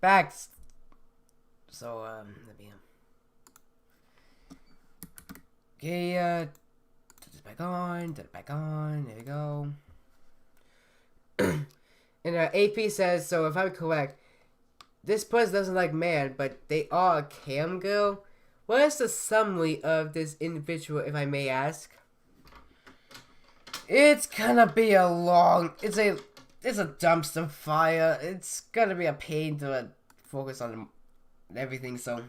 back. So let me. Okay, put this back on. Put it back on. There we go. And AP says, so if I'm correct, this person doesn't like man, but they are a cam girl. What is the summary of this individual, if I may ask? It's gonna be a long. It's a dumpster fire. It's gonna be a pain to focus on everything. So.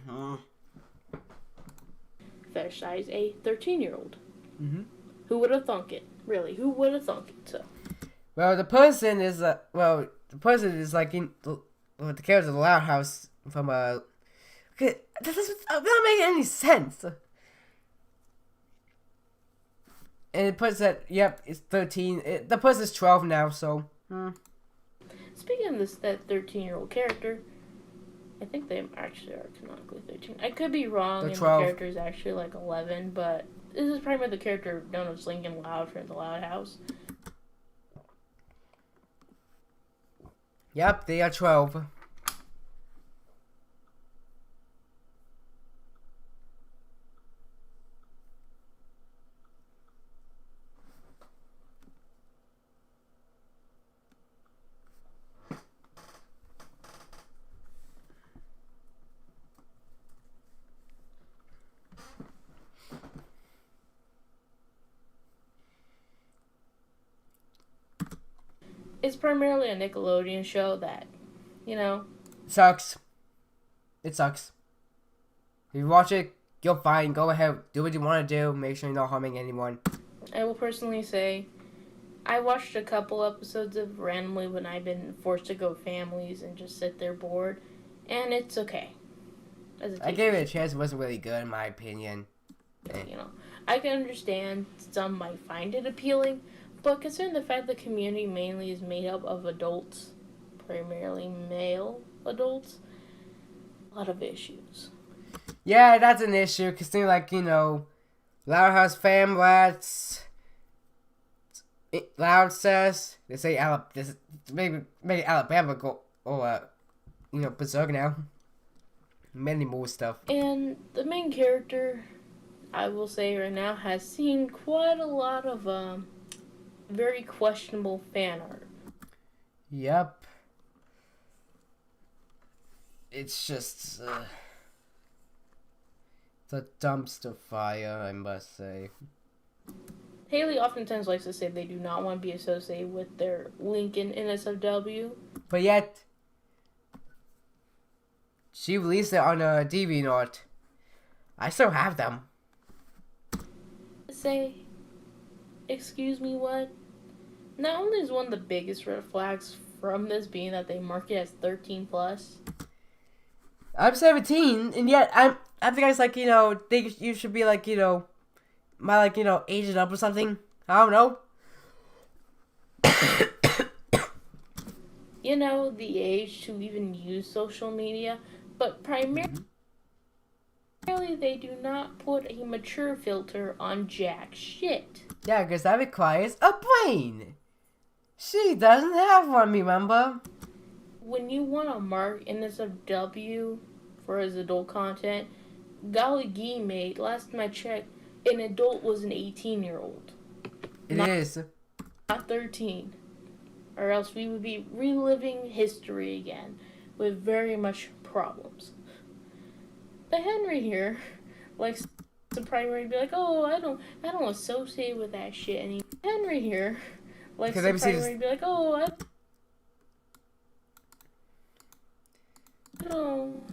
Fetishize a 13-year-old. Mm-hmm. Who would have thunk it? Really, who would have thunk it? So. Well, the person is like in the character of the Loud House from a. Okay, that doesn't make any sense. And it puts that, yep, it's 13. The person's 12 now, so. Speaking of that 13-year-old character, I think they actually are canonically 13. I could be wrong, and the character is actually like 11, but this is primarily the character known as Lincoln Loud from the Loud House. Yep, they are 12. It's primarily a Nickelodeon show that, you know... Sucks. It sucks. If you watch it, you're fine. Go ahead. Do what you want to do. Make sure you're not harming anyone. I will personally say, I watched a couple episodes of randomly when I've been forced to go families and just sit there bored, and it's okay. I gave it a chance. It wasn't really good, in my opinion. You know, I can understand some might find it appealing, but considering the fact the community mainly is made up of adults, primarily male adults, a lot of issues. Yeah, that's an issue, because they're like, you know, Loud House fam rats, Loud says, they say maybe Alabama go, or, you know, berserk now. Many more stuff. And the main character, I will say right now, has seen quite a lot of, very questionable fan art. Yep. It's just it's a dumpster fire, I must say. Haley oftentimes likes to say they do not want to be associated with their Lincoln NSFW. But yet, she released it on a DeviantArt. I still have them. Say, excuse me, what? Not only is one of the biggest red flags from this being that they mark it as 13+. I'm 17, and yet I think I was like, you know, think you should be like, you know, aged up or something. I don't know. You know, the age to even use social media, but primarily they do not put a mature filter on jack shit. Yeah, because that requires a brain. She doesn't have one, remember? When you want to mark NSFW for his adult content, golly gee, mate, last time I checked, an adult was an 18-year-old. It is. Not 13. Or else we would be reliving history again with very much problems. But Henry here likes to primarily be like, oh, I don't associate with that shit anymore. Henry here likes to primarily be like, oh, I don't.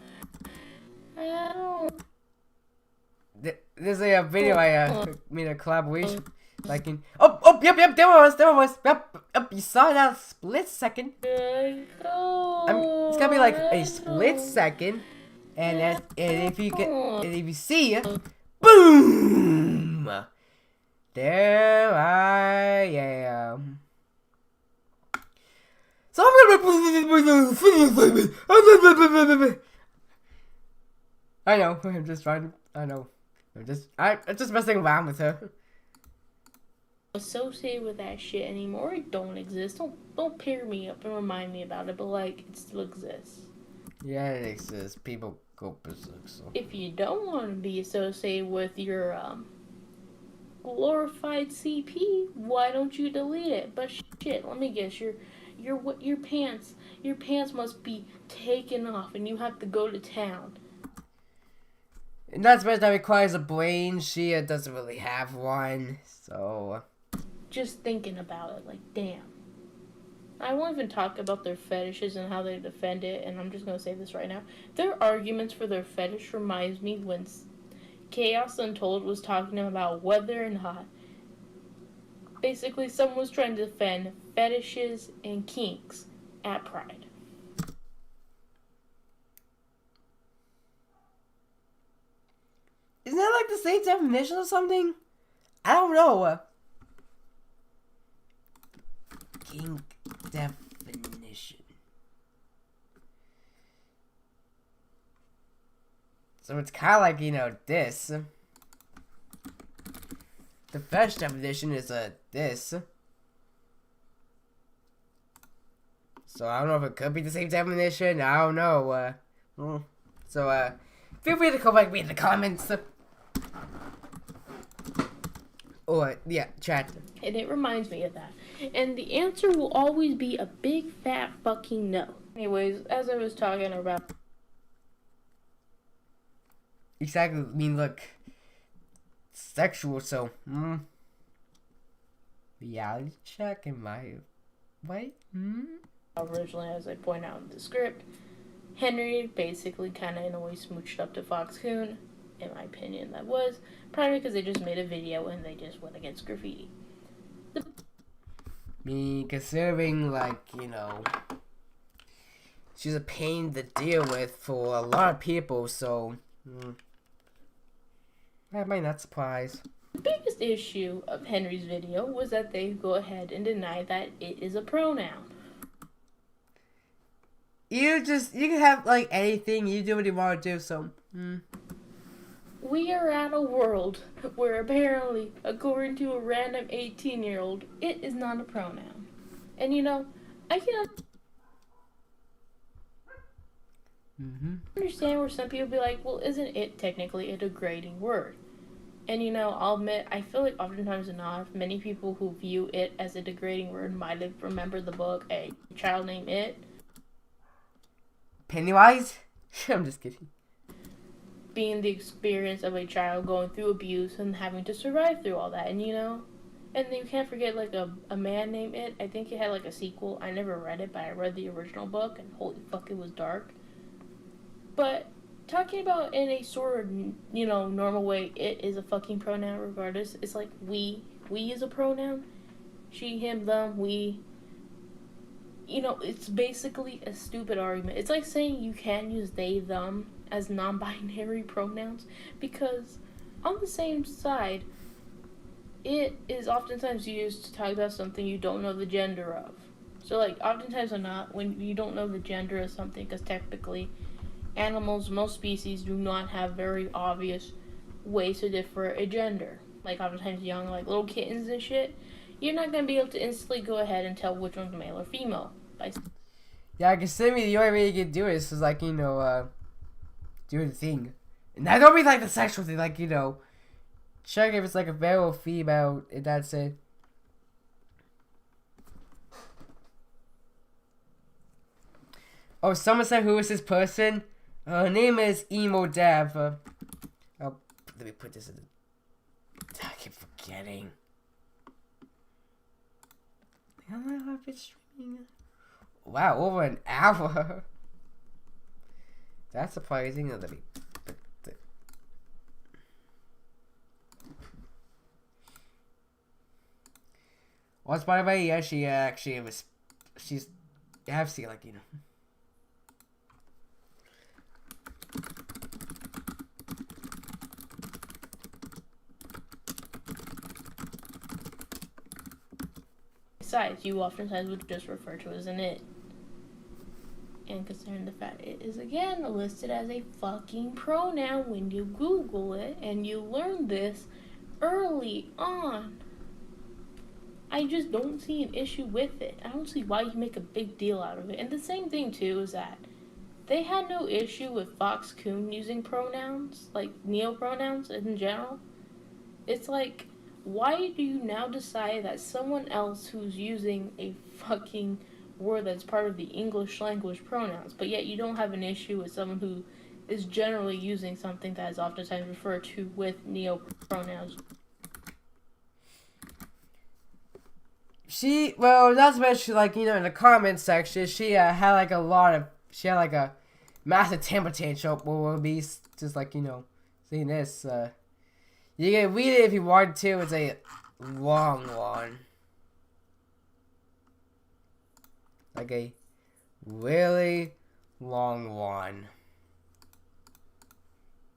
There's a video I made a collaboration. Like in yep, there was, yep, you saw that split second. It's gonna be like a split second, and if you see, boom, there I am. So I'm gonna. I know. I'm just trying. I know. I'm just messing around with her. Associate with that shit anymore. It don't exist. Don't pair me up and remind me about it, but like it still exists. Yeah, it exists. People go berserk. So. If you don't want to be associated with your glorified CP, why don't you delete it? But shit, let me guess, your pants must be taken off, and you have to go to town. Not supposed that requires a brain. She doesn't really have one, so. Just thinking about it, like, damn. I won't even talk about their fetishes and how they defend it, and I'm just gonna say this right now. Their arguments for their fetish reminds me when Chaos Untold was talking about whether or not basically someone was trying to defend fetishes and kinks at Pride. Isn't that like the same definition or something? I don't know. Kink definition. So it's kind of like, you know, this. The first definition is this. So I don't know if it could be the same definition. I don't know. So feel free to correct me in the comments. Or yeah, chat. And it reminds me of that. And the answer will always be a big fat fucking no. Anyways, as I was talking about. Exactly. I mean, look. Sexual, so. Reality check in my. Wait? Originally, as I point out in the script, Henry basically kind of in a way smooched up to Fox Coon. In my opinion, that was. Probably because they just made a video and they just went against graffiti. Considering, like, you know, she's a pain to deal with for a lot of people, so I might not surprise. The biggest issue of Henry's video was that they go ahead and deny that it is a pronoun. You can have, like, anything, you do what you want to do, so, We are at a world where apparently, according to a random 18-year-old, it is not a pronoun. And you know, I can understand where some people be like, well, isn't it technically a degrading word? And you know, I'll admit, I feel like oftentimes enough, many people who view it as a degrading word might have remembered the book A Child Named It. Pennywise? I'm just kidding. Being the experience of a child going through abuse and having to survive through all that, and you know, and you can't forget like a Man Named It. I think it had like a sequel. I never read it, but I read the original book, and holy fuck, it was dark. But talking about in a sort of, you know, normal way, it is a fucking pronoun regardless. It's like we is a pronoun. She, him, them, we. You know, it's basically a stupid argument. It's like saying you can't use they, them as non-binary pronouns, because on the same side, it is oftentimes used to talk about something you don't know the gender of. So, like, oftentimes or not, when you don't know the gender of something, because technically, animals, most species, do not have very obvious ways to differ a gender. Like, oftentimes young, like, little kittens and shit, you're not going to be able to instantly go ahead and tell which one's male or female. Yeah, considering the only way you can do it is like, you know, do the thing. And I don't mean like the sexual thing, like, you know, check if it's like a male or female, and that's it. Oh, someone said who is this person? Her name is Emo Dev. Oh, let me put this in the... I keep forgetting. I don't know if it's streaming. Wow, over an hour. That's surprising. Let me put the... Well, by the way, yeah, she actually was... She's... I have seen, like, you know... Besides, you oftentimes would just refer to as an it. And considering the fact it is again listed as a fucking pronoun when you Google it, and you learn this early on. I just don't see an issue with it. I don't see why you make a big deal out of it. And the same thing too is that they had no issue with Fox Coon using pronouns, like neopronouns in general. It's like, why do you now decide that someone else who's using a fucking word that's part of the English language pronouns, but yet you don't have an issue with someone who is generally using something that is oftentimes referred to with neopronouns? Well, not to mention, like, in the comment section, she had like a massive temper tantrum. Will be just like, seeing this. You can read it if you want to. It's a long one. Like a really long one.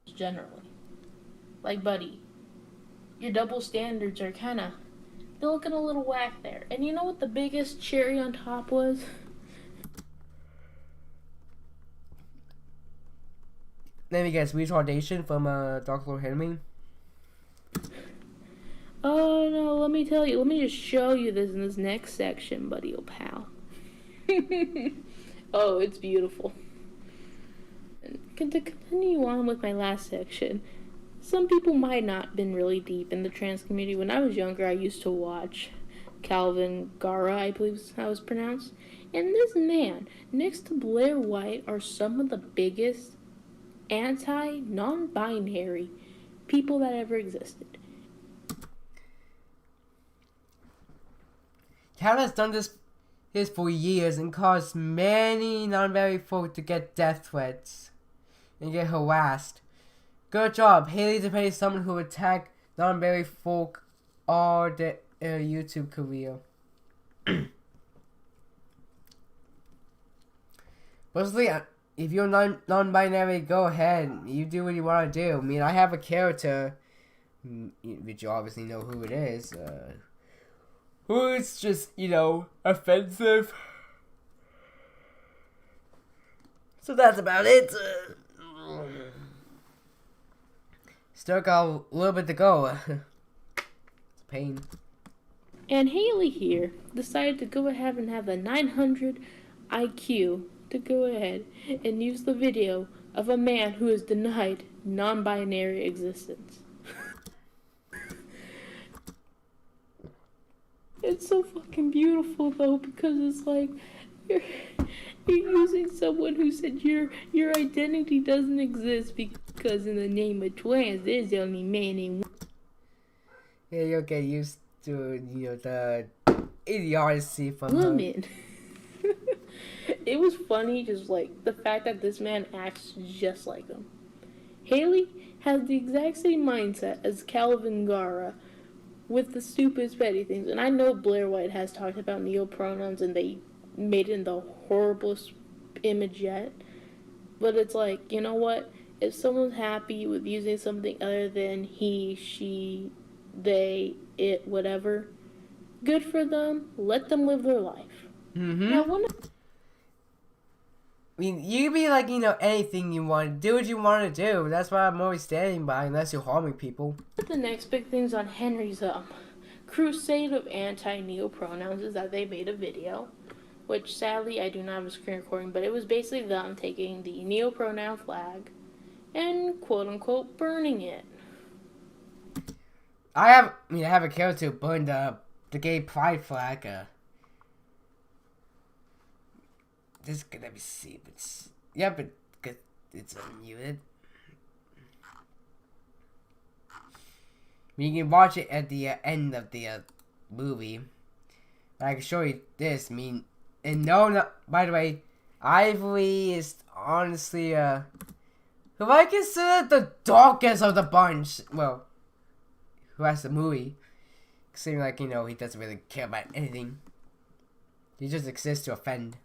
Generally. Like, buddy, your double standards are they're looking a little whack there. And you know what the biggest cherry on top was? Let me guess, retardation from Dark Lord Henry? Oh no, let me tell you. Let me just show you this in this next section, buddy, oh pal. Oh, it's beautiful. And to continue on with my last section, some people might not have been really deep in the trans community. When I was younger, I used to watch Calvin Gara, I believe is how it's pronounced. And this man, next to Blair White, are some of the biggest non-binary people that ever existed. Calvin has done this for years and caused many non-binary folk to get death threats and get harassed. Good job, Haley defending someone who attacked non-binary folk all their YouTube career. Mostly, if you're non-binary, go ahead. You do what you want to do. I mean, I have a character, which you obviously know who it is, who's just, offensive. So that's about it. Still got a little bit to go. It's a pain. And Haley here decided to go ahead and have the 900 IQ to go ahead and use the video of a man who is denied non-binary existence. It's so fucking beautiful though, because it's like you're using someone who said your identity doesn't exist because in the name of trans there's only man and woman. Yeah, you'll get used to the idiocy from women. It was funny, just like the fact that this man acts just like them. Haley has the exact same mindset as Calvin Gara with the stupid petty things. And I know Blair White has talked about neopronouns and they made it in the horriblest image yet. But it's like, you know what? If someone's happy with using something other than he, she, they, it, whatever, good for them. Let them live their life. Mm-hmm. Now, I mean, you can be like, anything you want. Do what you want to do. That's what I'm always standing by, unless you're harming people. The next big things on Henry's crusade of anti-neopronouns is that they made a video, which sadly I do not have a screen recording, but it was basically them taking the neopronoun flag and quote-unquote burning it. I have a character who burned the gay pride flag. This could let me see, but it's unmuted. You can watch it at the end of the movie. I can show you this. And no, by the way, Ivory is honestly who I consider the darkest of the bunch. Well, who has the movie? Seeming like he doesn't really care about anything. He just exists to offend.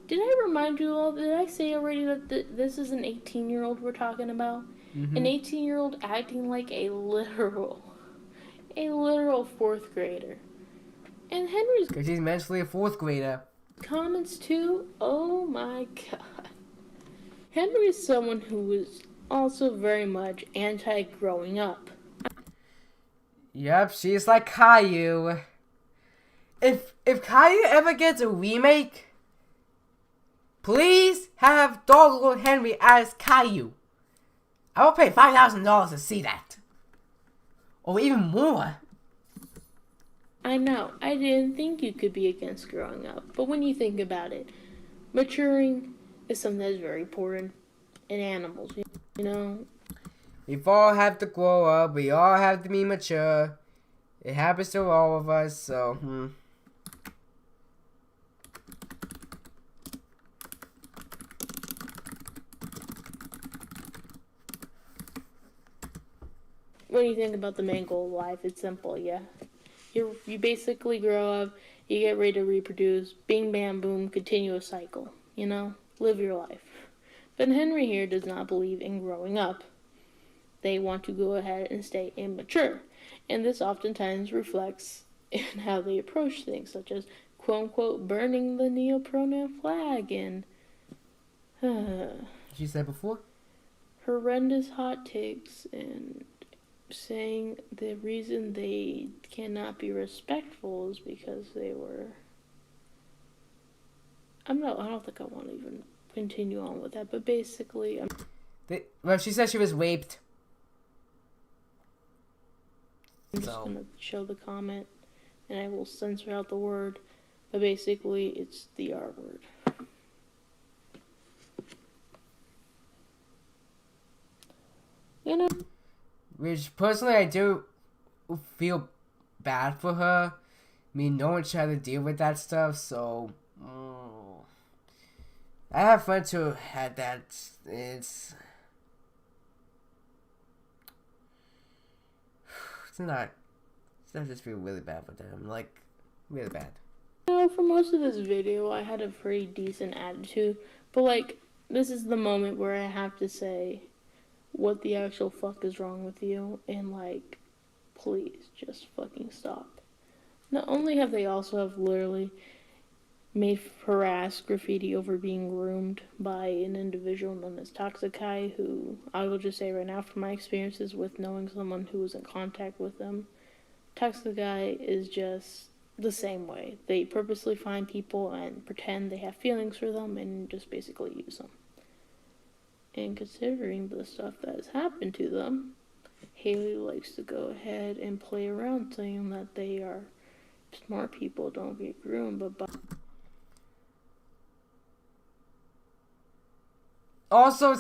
Did I remind you all? Did I say already that this is an 18-year-old we're talking about? Mm-hmm. An 18-year-old acting like a literal 4th grader. And Henry's... Because he's mentally a 4th grader. Comments too? Oh my god. Henry is someone who was also very much anti-growing up. Yep, she's like Caillou. If Caillou ever gets a remake... Please have Dark Lord Henry as Caillou. I will pay $5,000 to see that. Or even more. I know, I didn't think you could be against growing up, but when you think about it, maturing is something that's very important in animals, you know? We all have to grow up, we all have to be mature. It happens to all of us, so, When you think about the main goal of life, it's simple, yeah. You basically grow up, you get ready to reproduce, bing bam boom, continuous cycle, you know? Live your life. But Henry here does not believe in growing up. They want to go ahead and stay immature. And this oftentimes reflects in how they approach things, such as quote unquote burning the neopronoun flag and she said before? horrendous hot takes and saying the reason they cannot be respectful is because they were. I don't think I want to even continue on with that, but basically, Well, she said she was raped. I'm just gonna show the comment, and I will censor out the word, but basically, it's the R word. You know. Which, personally, I do feel bad for her. I mean, no one tried to deal with that stuff, so... I have friends who had that. It's not... I just feel really bad for them. Like, really bad. You know, for most of this video, I had a pretty decent attitude, but, like, this is the moment where I have to say... what the actual fuck is wrong with you, and like, please just fucking stop. Not only have they also literally made harass graffiti over being groomed by an individual known as Toxikai, who I will just say right now from my experiences with knowing someone who was in contact with them, Toxikai is just the same way. They purposely find people and pretend they have feelings for them and just basically use them. And considering the stuff that has happened to them, Haley likes to go ahead and play around saying that they are smart people, don't get groomed, but Also,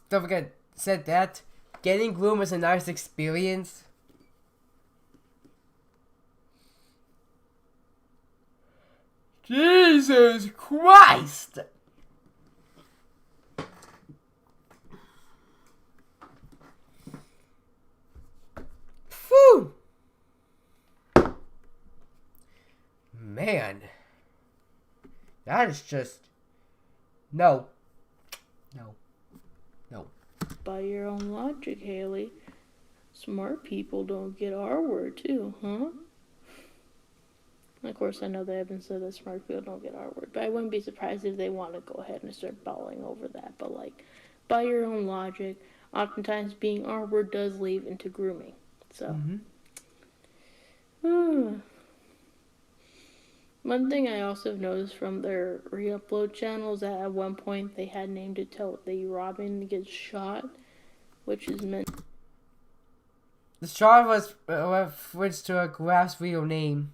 don't forget, said that getting groomed was a nice experience. Jesus Christ! Phew! Man. That is just... No. by your own logic, Haley, smart people don't get our word too, huh? Of course, I know they haven't said that smart people don't get our word, but I wouldn't be surprised if they want to go ahead and start bawling over that. But, like, by your own logic, oftentimes being our word does lead into grooming. So, One thing I also have noticed from their re-upload channels that at one point they had named it till the Robin gets shot, which is meant. The shot was switched to a graph's real name.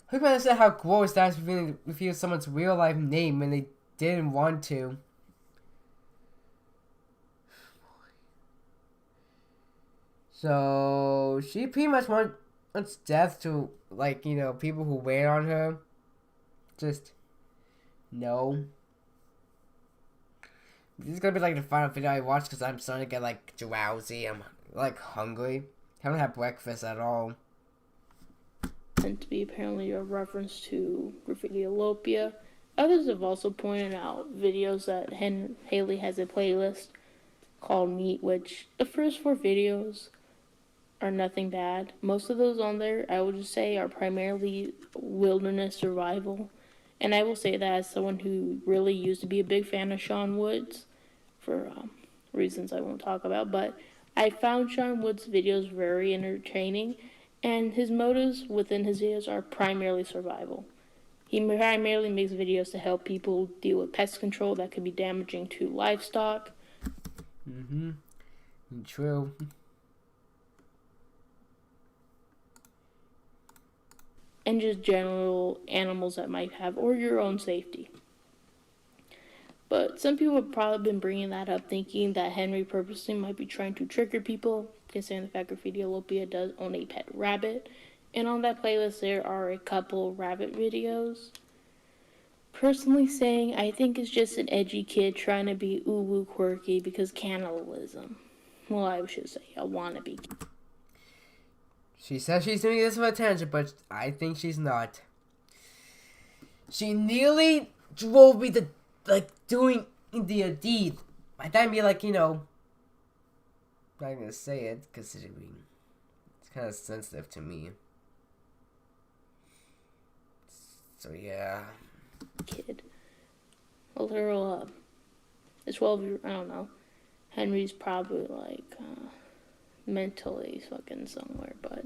Who can understand how gross that is to reveal someone's real life name when they didn't want to? So she pretty much wants death to, like, you know, people who wait on her. Just no. This is gonna be like the final video I watch because I'm starting to get like drowsy. I'm like hungry. Haven't had breakfast at all. Meant to be apparently a reference to Graffitiolopia. Others have also pointed out videos that Haley has a playlist called Meat, which the first 4 videos are nothing bad. Most of those on there, I would just say, are primarily wilderness survival. And I will say that as someone who really used to be a big fan of Sean Woods, for reasons I won't talk about, but I found Sean Woods' videos very entertaining, and his motives within his videos are primarily survival. He primarily makes videos to help people deal with pest control that could be damaging to livestock. True. And just general animals that might have, or your own safety. But some people have probably been bringing that up, thinking that Henry purposely might be trying to trigger people, considering the fact Graffitiolopia does own a pet rabbit. And on that playlist, there are a couple rabbit videos. Personally saying, I think it's just an edgy kid trying to be ooh-woo quirky because cannibalism. Well, I should say, a wannabe. She says she's doing this for attention, but I think she's not. She nearly drove me to, like, doing the deed. By that I mean, like, you know, I'm not gonna say it, considering it's kind of sensitive to me. So, yeah. Kid. A little, it's 12 years, I don't know. Henry's probably, like, mentally fucking somewhere, but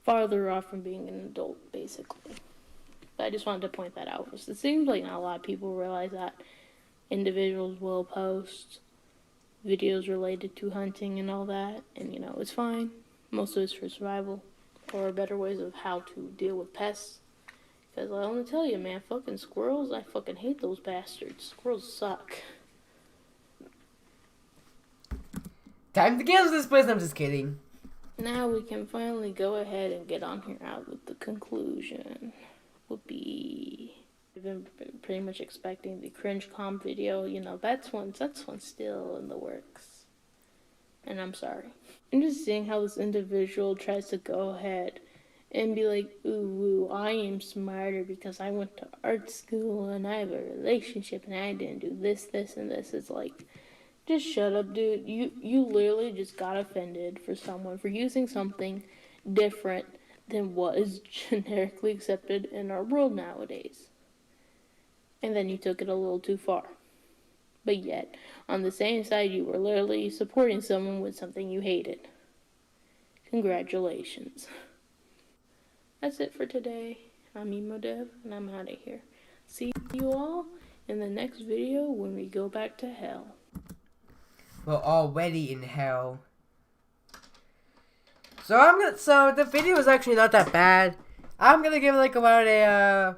farther off from being an adult, basically. But I just wanted to point that out. It seems like not a lot of people realize that individuals will post videos related to hunting and all that, and, you know, it's fine. Most of it's for survival, or better ways of how to deal with pests. Because I want to tell you, man, fucking squirrels, I fucking hate those bastards. Squirrels suck. Time to cancel this place. I'm just kidding. Now we can finally go ahead and get on here out with the conclusion. Whoopee. I've been pretty much expecting the cringe com video. You know, that's one still in the works. And I'm sorry. I'm just seeing how this individual tries to go ahead and be like, ooh, I am smarter because I went to art school and I have a relationship and I didn't do this, and this. It's like, just shut up, dude. You literally just got offended for someone for using something different than what is generically accepted in our world nowadays. And then you took it a little too far. But yet, on the same side, you were literally supporting someone with something you hated. Congratulations. That's it for today. I'm EmoDev, and I'm out of here. See you all in the next video when we go back to hell. We're already in hell. So the video is actually not that bad. I'm gonna give it like around a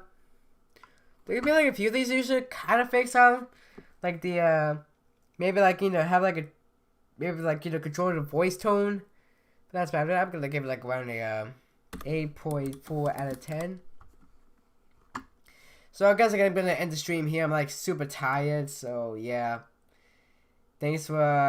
there could be like a few of these you should kind of fix on, like the maybe like, you know, have like a maybe like, you know, control the voice tone. But that's bad. I'm gonna give it like around a 8.4 out of 10. So I guess I'm gonna end the stream here. I'm like super tired, so yeah. Thanks for